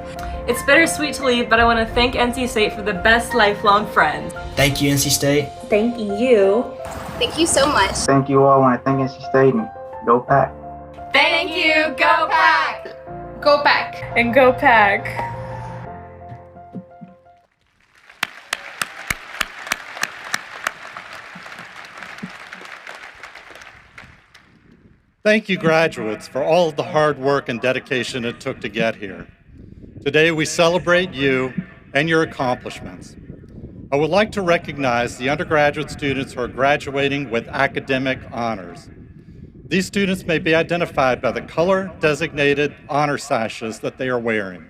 It's bittersweet to leave, but I want to thank NC State for the best lifelong friends. Thank you, NC State. Thank you. Thank you so much. Thank you all. I want to thank NC State and go Pack. Thank you. Go Pack. Go Pack. And go Pack. Thank you, graduates, for all of the hard work and dedication it took to get here. Today, we celebrate you and your accomplishments. I would like to recognize the undergraduate students who are graduating with academic honors. These students may be identified by the color-designated honor sashes that they are wearing.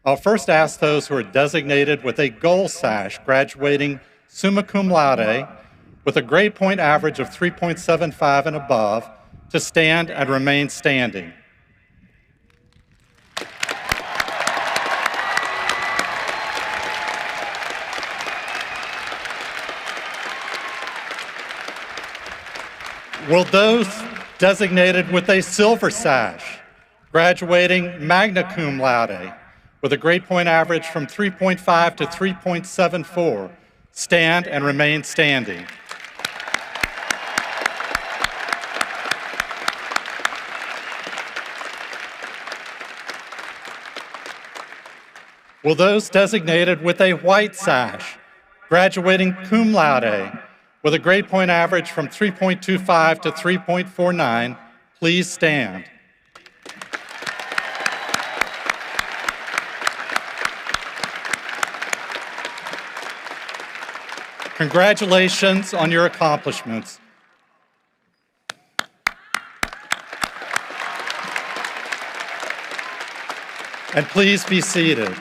I'll first ask those who are designated with a gold sash graduating summa cum laude with a grade point average of 3.75 and above to stand and remain standing. Will those designated with a silver sash, graduating magna cum laude with a grade point average from 3.5 to 3.74, stand and remain standing? Will those designated with a white sash, graduating cum laude with a grade point average from 3.25 to 3.49, please stand? Congratulations on your accomplishments. And please be seated.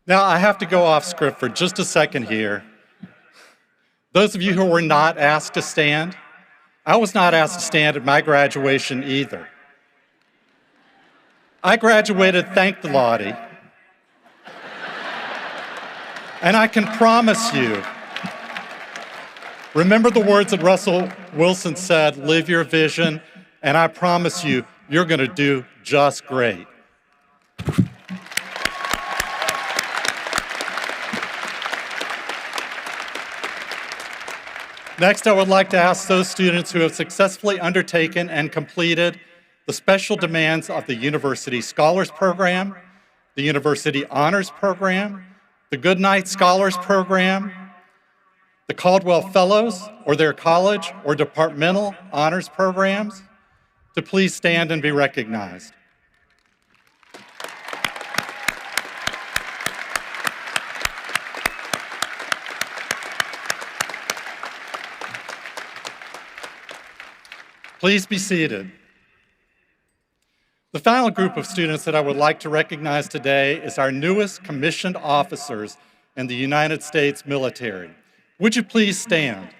Now, I have to go off script for just a second here. Those of you who were not asked to stand, I was not asked to stand at my graduation either. I graduated thank the Lottie. And I can promise you, remember the words that Russell Wilson said, live your vision, and I promise you, you're going to do just great. Next, I would like to ask those students who have successfully undertaken and completed the special demands of the University Scholars Program, the University Honors Program, the Goodnight Scholars Program, the Caldwell Fellows, or their college or departmental honors programs, to please stand and be recognized. Please be seated. The final group of students that I would like to recognize today is our newest commissioned officers in the United States military. Would you please stand?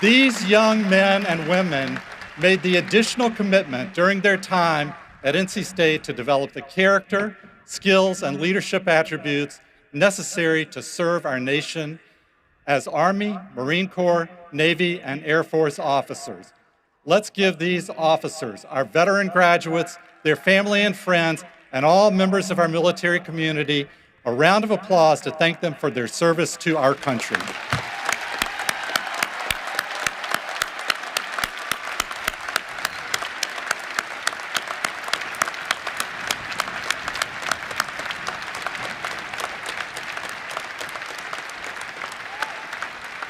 These young men and women made the additional commitment during their time at NC State to develop the character, skills, and leadership attributes necessary to serve our nation as Army, Marine Corps, Navy, and Air Force officers. Let's give these officers, our veteran graduates, their family and friends, and all members of our military community a round of applause to thank them for their service to our country.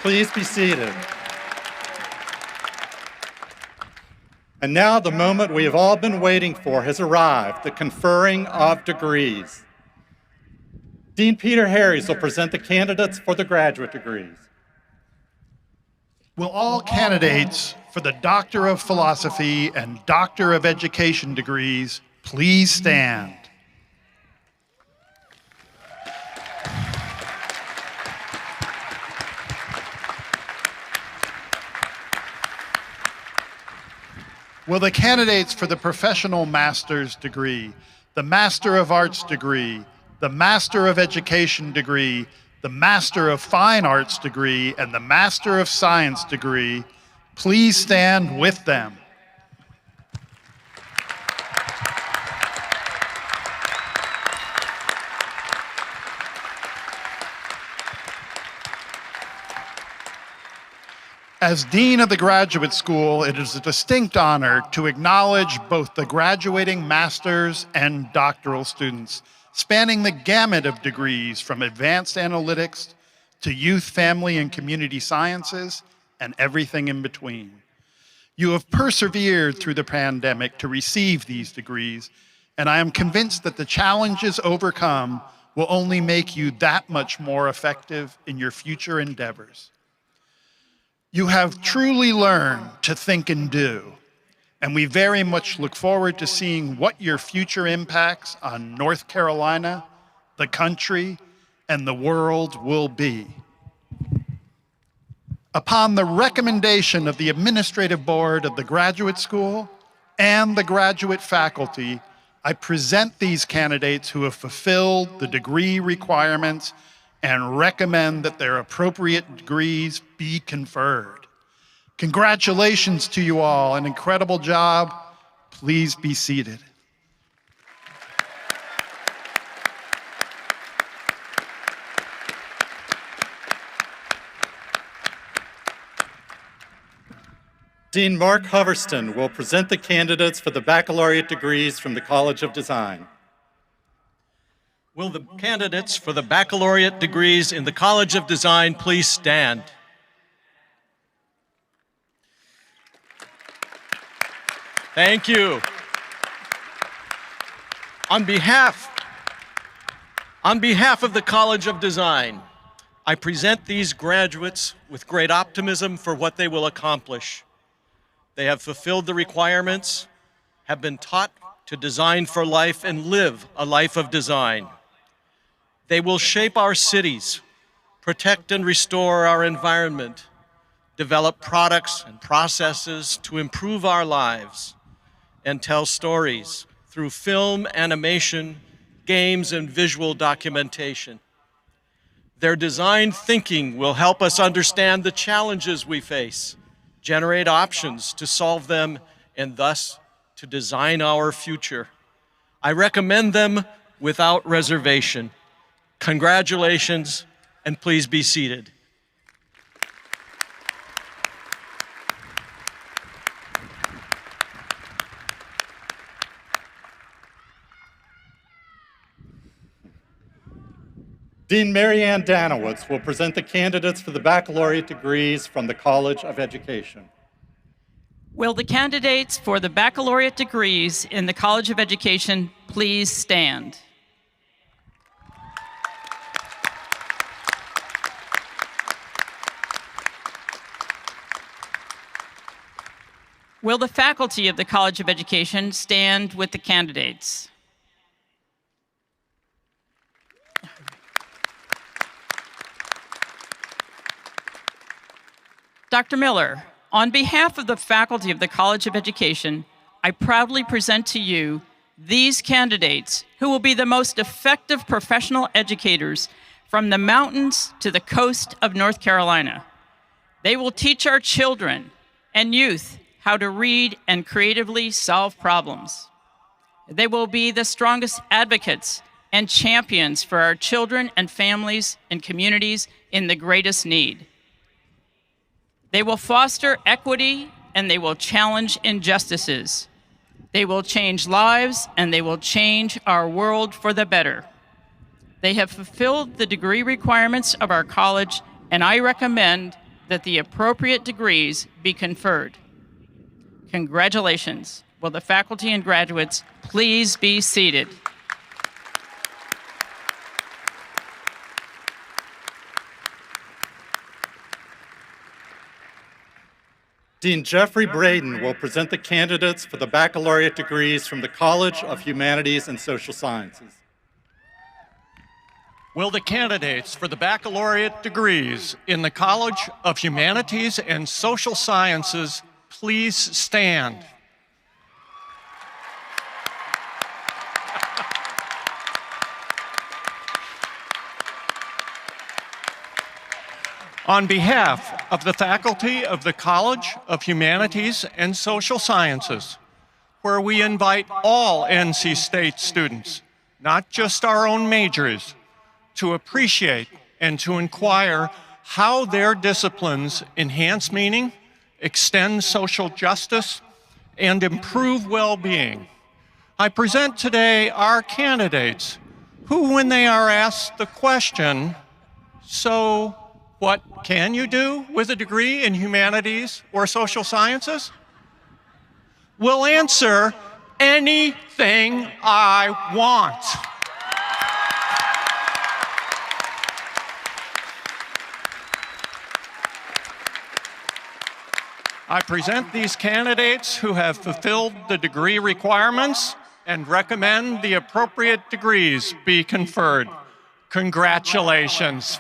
Please be seated. And now the moment we have all been waiting for has arrived, the conferring of degrees. Dean Peter Harries will present the candidates for the graduate degrees. Will all candidates for the Doctor of Philosophy and Doctor of Education degrees please stand? Will the candidates for the Professional Master's degree, the Master of Arts degree, the Master of Education degree, the Master of Fine Arts degree, and the Master of Science degree please stand with them? As Dean of the Graduate School, it is a distinct honor to acknowledge both the graduating master's and doctoral students, spanning the gamut of degrees from advanced analytics to youth, family, and community sciences, and everything in between. You have persevered through the pandemic to receive these degrees, and I am convinced that the challenges overcome will only make you that much more effective in your future endeavors. You have truly learned to think and do, and we very much look forward to seeing what your future impacts on North Carolina, the country, and the world will be. Upon the recommendation of the Administrative Board of the Graduate School and the graduate faculty, I present these candidates who have fulfilled the degree requirements and recommend that their appropriate degrees be conferred. Congratulations to you all, an incredible job. Please be seated. Dean Mark Hoverston will present the candidates for the baccalaureate degrees from the College of Design. Will the candidates for the baccalaureate degrees in the College of Design please stand? Thank you. On behalf of the College of Design, I present these graduates with great optimism for what they will accomplish. They have fulfilled the requirements, have been taught to design for life and live a life of design. They will shape our cities, protect and restore our environment, develop products and processes to improve our lives, and tell stories through film, animation, games, and visual documentation. Their design thinking will help us understand the challenges we face, generate options to solve them, and thus to design our future. I recommend them without reservation. Congratulations, and please be seated. Dean Mary Ann Danowitz will present the candidates for the baccalaureate degrees from the College of Education. Will the candidates for the baccalaureate degrees in the College of Education please stand? Will the faculty of the College of Education stand with the candidates? Dr. Miller, on behalf of the faculty of the College of Education, I proudly present to you these candidates who will be the most effective professional educators from the mountains to the coast of North Carolina. They will teach our children and youth how to read and creatively solve problems. They will be the strongest advocates and champions for our children and families and communities in the greatest need. They will foster equity and they will challenge injustices. They will change lives and they will change our world for the better. They have fulfilled the degree requirements of our college, and I recommend that the appropriate degrees be conferred. Congratulations. Will the faculty and graduates please be seated? Dean Jeffrey Braden will present the candidates for the baccalaureate degrees from the College of Humanities and Social Sciences. Will the candidates for the baccalaureate degrees in the College of Humanities and Social Sciences please stand? On behalf of the faculty of the College of Humanities and Social Sciences, where we invite all NC State students, not just our own majors, to appreciate and to inquire how their disciplines enhance meaning, extend social justice, and improve well-being. I present today our candidates who, when they are asked the question, "So what can you do with a degree in humanities or social sciences?" will answer, "Anything I want." I present these candidates who have fulfilled the degree requirements and recommend the appropriate degrees be conferred. Congratulations.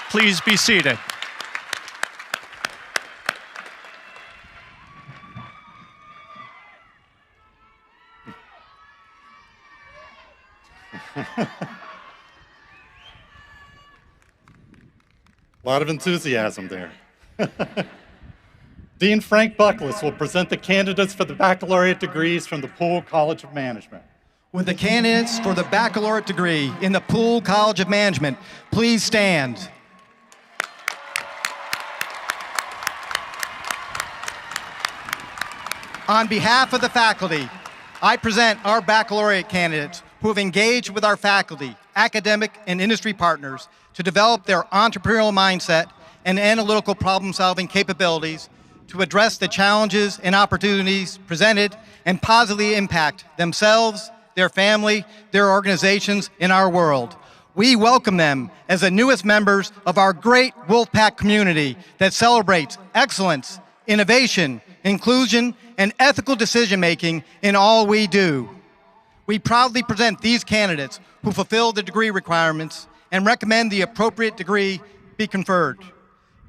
Please be seated. A lot of enthusiasm there. Dean Frank Buckless will present the candidates for the baccalaureate degrees from the Poole College of Management. Will the candidates for the baccalaureate degree in the Poole College of Management please stand? On behalf of the faculty, I present our baccalaureate candidates who have engaged with our faculty, academic, and industry partners to develop their entrepreneurial mindset and analytical problem-solving capabilities to address the challenges and opportunities presented and positively impact themselves, their family, their organizations, and our world. We welcome them as the newest members of our great Wolfpack community that celebrates excellence, innovation, inclusion, and ethical decision-making in all we do. We proudly present these candidates who fulfill the degree requirements and recommend the appropriate degree be conferred.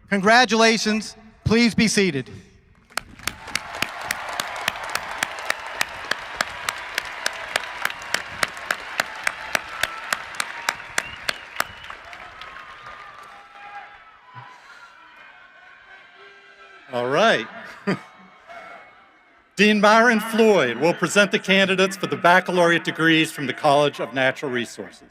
Congratulations. Please be seated. All right. Dean Myron Floyd will present the candidates for the baccalaureate degrees from the College of Natural Resources.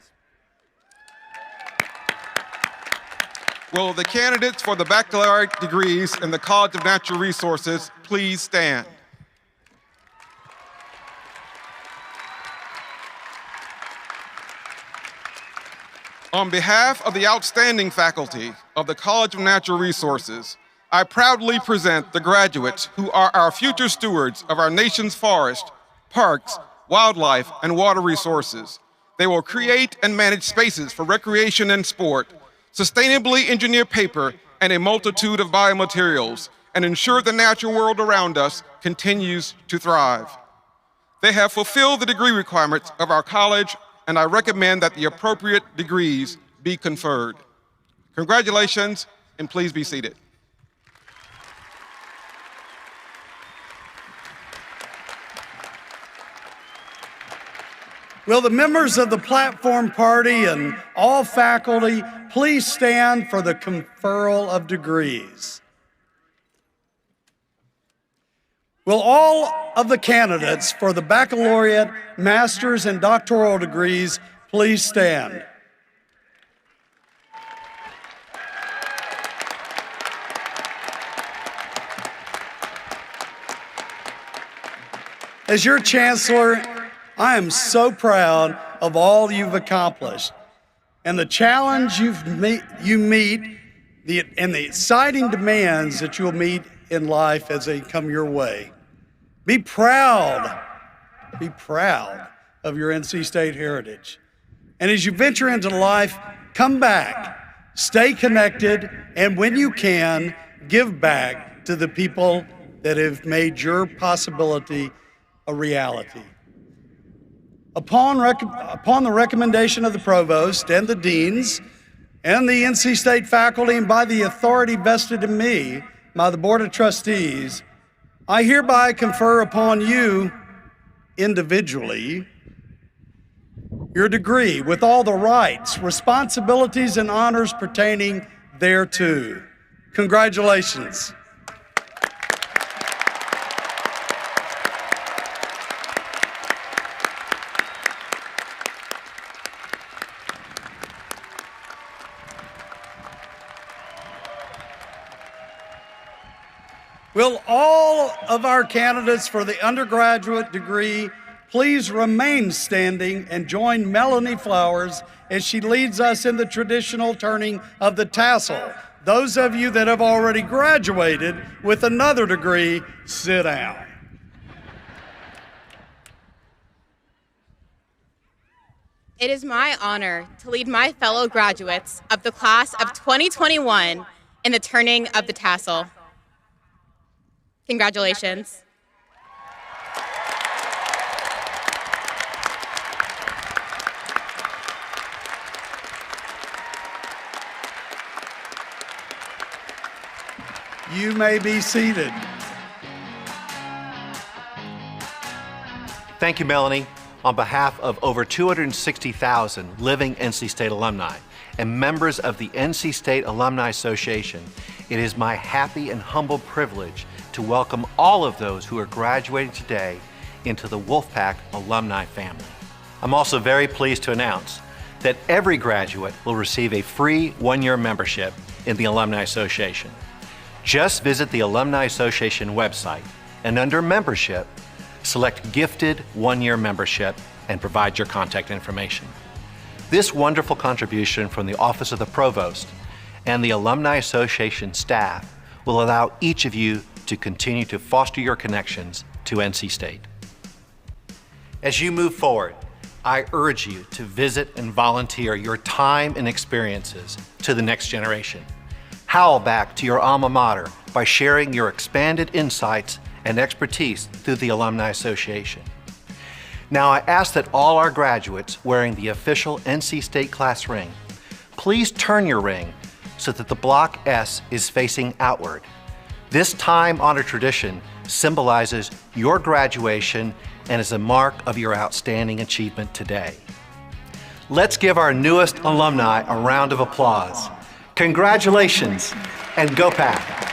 Will the candidates for the baccalaureate degrees in the College of Natural Resources please stand? On behalf of the outstanding faculty of the College of Natural Resources, I proudly present the graduates who are our future stewards of our nation's forest, parks, wildlife, and water resources. They will create and manage spaces for recreation and sport, sustainably engineer paper and a multitude of biomaterials, and ensure the natural world around us continues to thrive. They have fulfilled the degree requirements of our college, and I recommend that the appropriate degrees be conferred. Congratulations, and please be seated. Will the members of the platform party and all faculty please stand for the conferral of degrees? Will all of the candidates for the baccalaureate, master's, and doctoral degrees please stand? As your chancellor, I am so proud of all you've accomplished and the challenge you meet and the exciting demands that you'll meet in life as they come your way. Be proud of your NC State heritage. And as you venture into life, come back, stay connected, and when you can, give back to the people that have made your possibility a reality. Upon the recommendation of the provost and the deans and the NC State faculty, and by the authority vested in me by the Board of Trustees, I hereby confer upon you individually your degree with all the rights, responsibilities, and honors pertaining thereto. Congratulations. Will all of our candidates for the undergraduate degree please remain standing and join Melanie Flowers as she leads us in the traditional turning of the tassel. Those of you that have already graduated with another degree, sit down. It is my honor to lead my fellow graduates of the class of 2021 in the turning of the tassel. Congratulations. You may be seated. Thank you, Melanie. On behalf of over 260,000 living NC State alumni and members of the NC State Alumni Association, it is my happy and humble privilege to welcome all of those who are graduating today into the Wolfpack alumni family. I'm also very pleased to announce that every graduate will receive a free one-year membership in the Alumni Association. Just visit the Alumni Association website and under Membership, select Gifted One-Year Membership and provide your contact information. This wonderful contribution from the Office of the Provost and the Alumni Association staff will allow each of you to continue to foster your connections to NC State. As you move forward, I urge you to visit and volunteer your time and experiences to the next generation. Howl back to your alma mater by sharing your expanded insights and expertise through the Alumni Association. Now I ask that all our graduates wearing the official NC State class ring, please turn your ring so that the block S is facing outward. This time-honored tradition symbolizes your graduation and is a mark of your outstanding achievement today. Let's give our newest alumni a round of applause. Congratulations, and go Pack!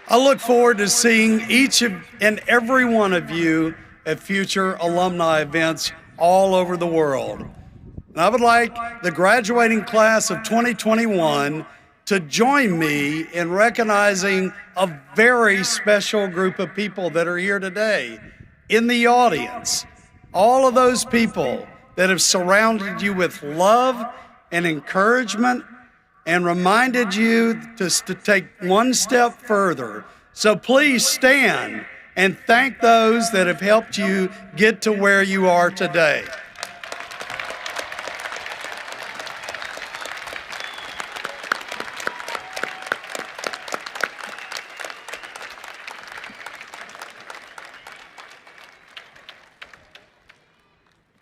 I look forward to seeing each and every one of you at future alumni events all over the world. And I would like the graduating class of 2021 to join me in recognizing a very special group of people that are here today in the audience. All of those people that have surrounded you with love and encouragement and reminded you to take one step further. So please stand and thank those that have helped you get to where you are today.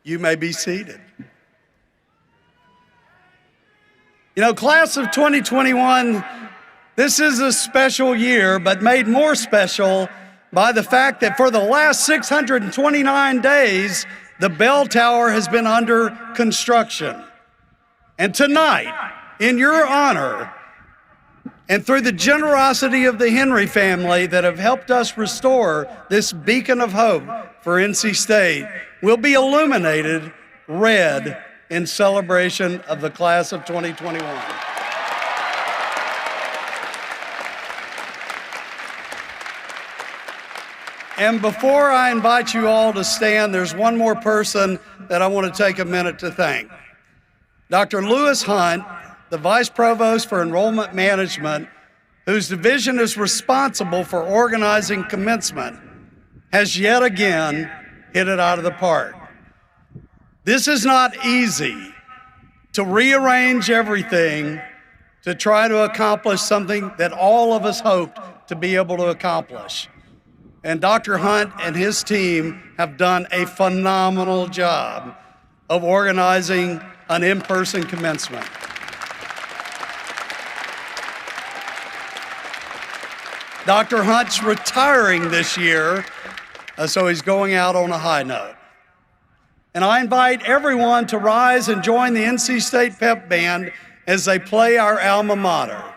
You may be seated. You know, class of 2021, this is a special year, but made more special by the fact that for the last 629 days, the bell tower has been under construction. And tonight, in your honor, and through the generosity of the Henry family that have helped us restore this beacon of hope for NC State, will be illuminated red in celebration of the class of 2021. And before I invite you all to stand, there's one more person that I want to take a minute to thank. Dr. Lewis Hunt, the Vice Provost for Enrollment Management, whose division is responsible for organizing commencement, has yet again hit it out of the park. This is not easy, to rearrange everything to try to accomplish something that all of us hoped to be able to accomplish. And Dr. Hunt and his team have done a phenomenal job of organizing an in-person commencement. Dr. Hunt's retiring this year, so he's going out on a high note. And I invite everyone to rise and join the NC State Pep Band as they play our alma mater.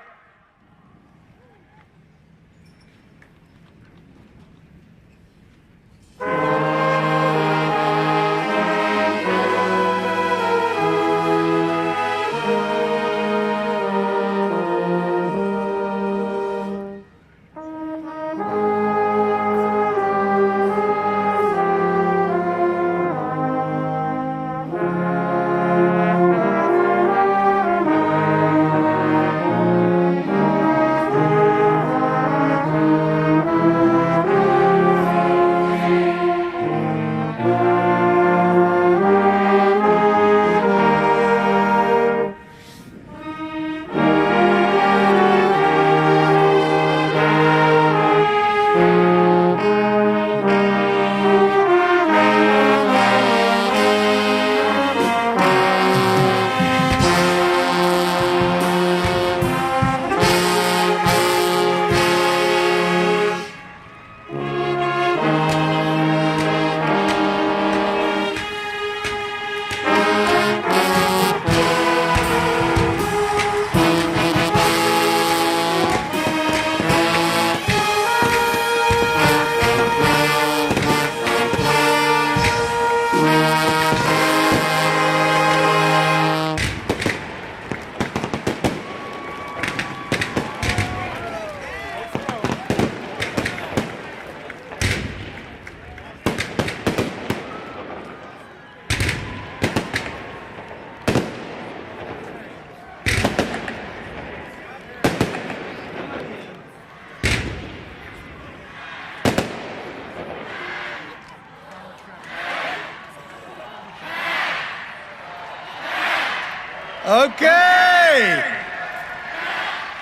Okay.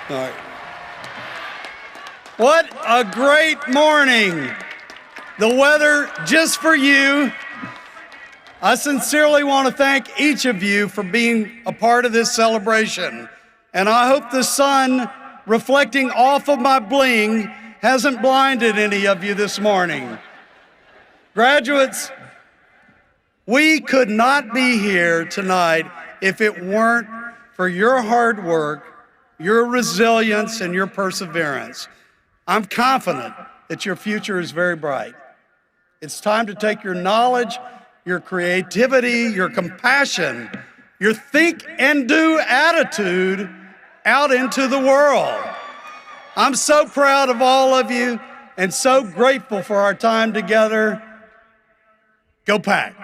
All right. What a great morning. The weather just for you. I sincerely want to thank each of you for being a part of this celebration. And I hope the sun reflecting off of my bling hasn't blinded any of you this morning. Graduates, we could not be here tonight if it weren't for your hard work, your resilience, and your perseverance. I'm confident that your future is very bright. It's time to take your knowledge, your creativity, your compassion, your think and do attitude out into the world. I'm so proud of all of you and so grateful for our time together. Go Pack!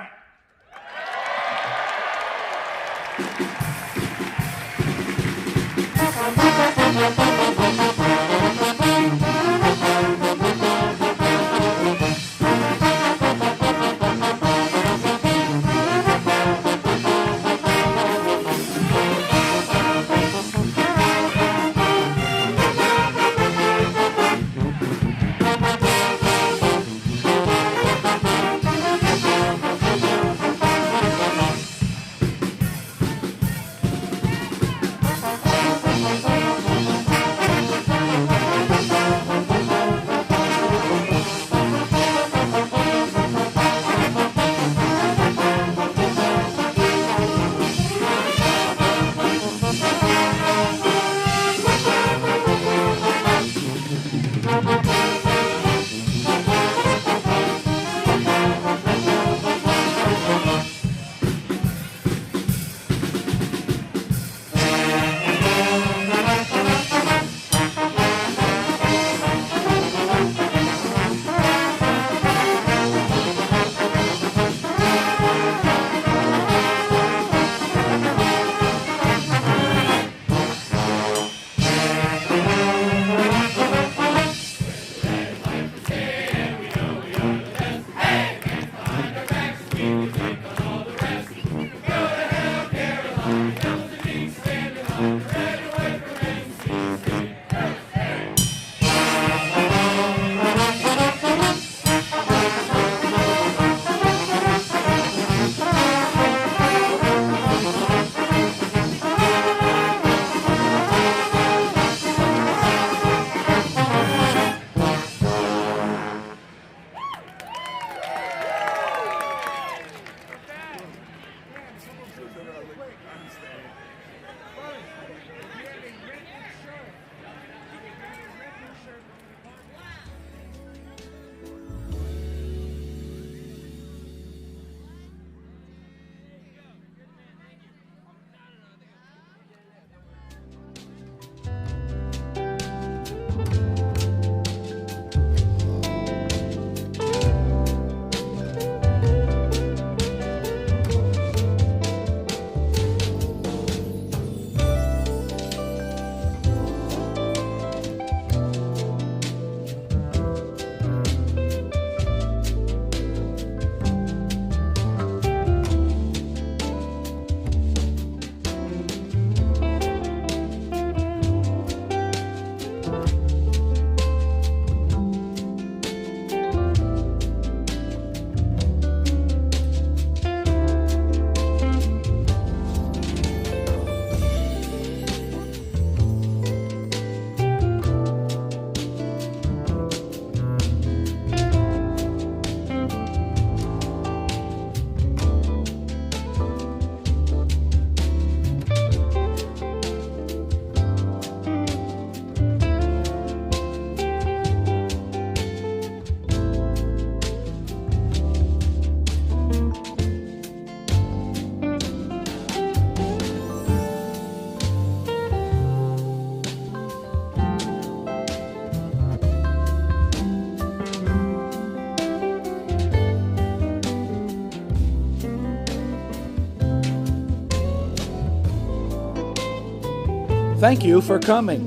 Thank you for coming.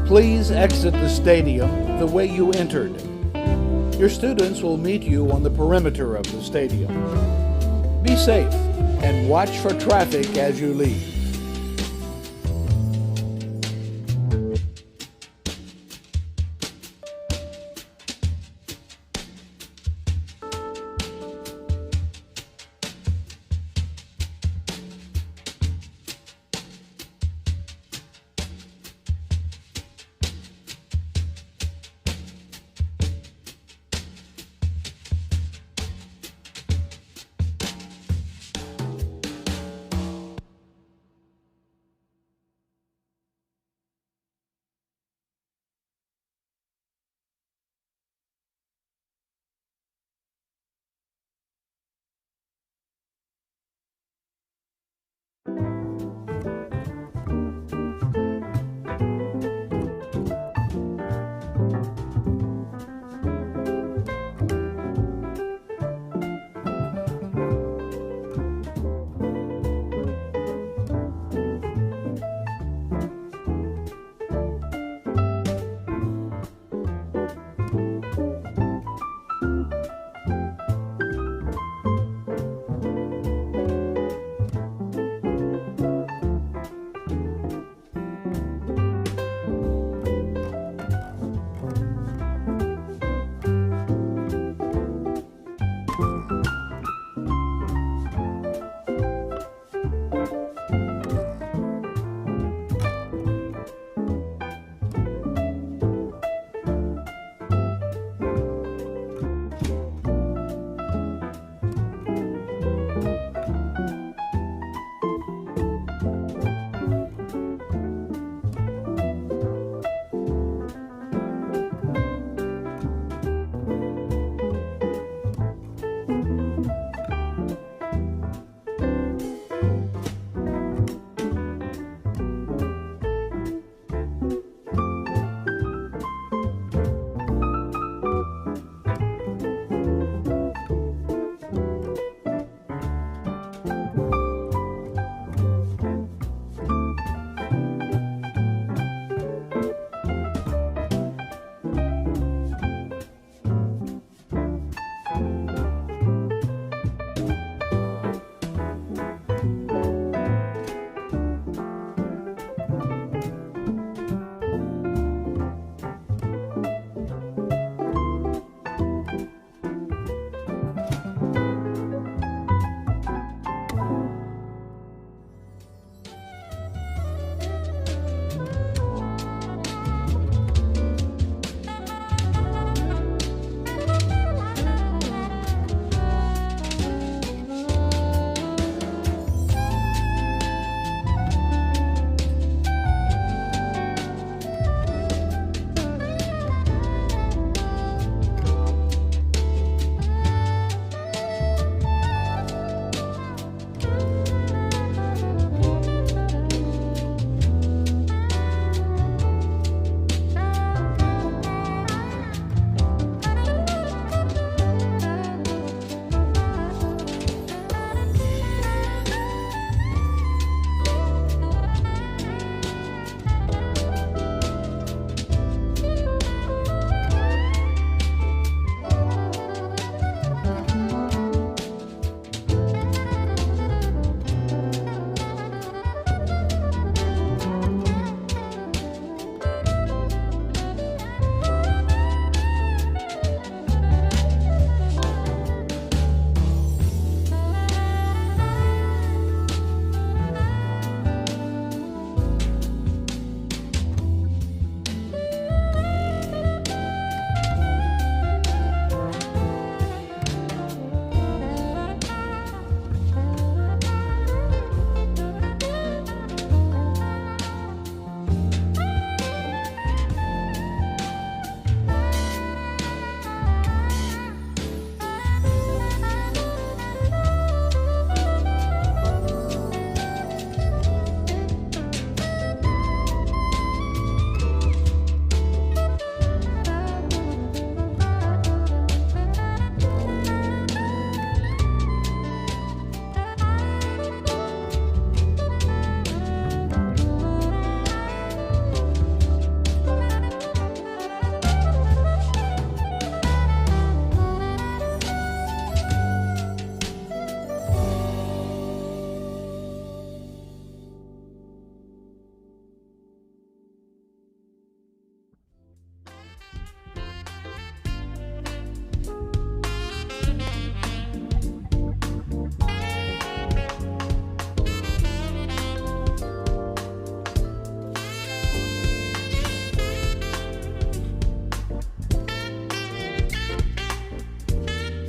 Please exit the stadium the way you entered. Your students will meet you on the perimeter of the stadium. Be safe and watch for traffic as you leave.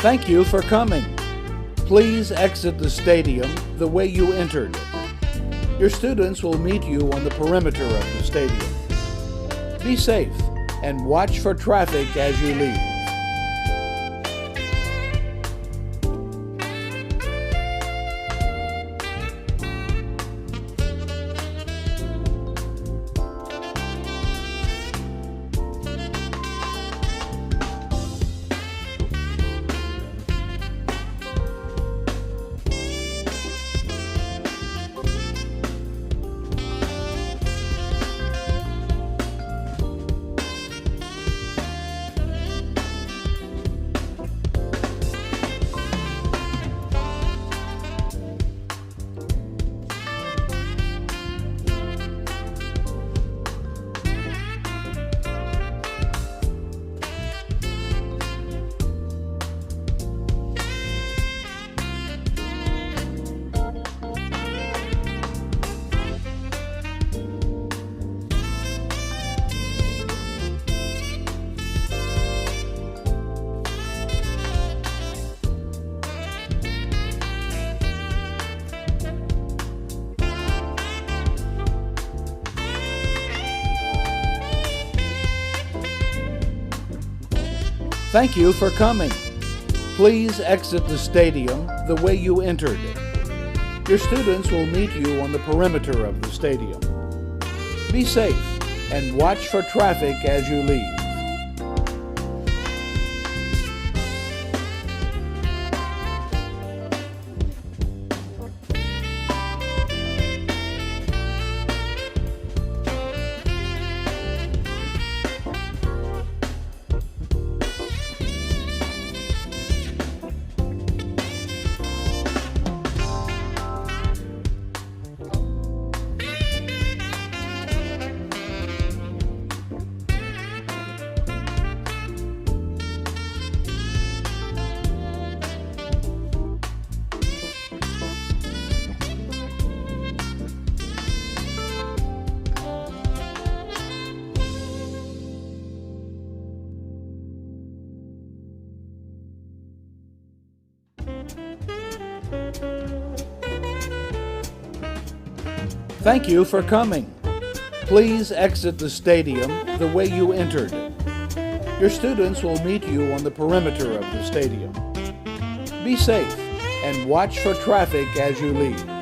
Thank you for coming. Please exit the stadium the way you entered. Your students will meet you on the perimeter of the stadium. Be safe and watch for traffic as you leave. Thank you for coming. Please exit the stadium the way you entered. Your students will meet you on the perimeter of the stadium. Be safe and watch for traffic as you leave. Thank you for coming. Please exit the stadium the way you entered. Your students will meet you on the perimeter of the stadium. Be safe and watch for traffic as you leave.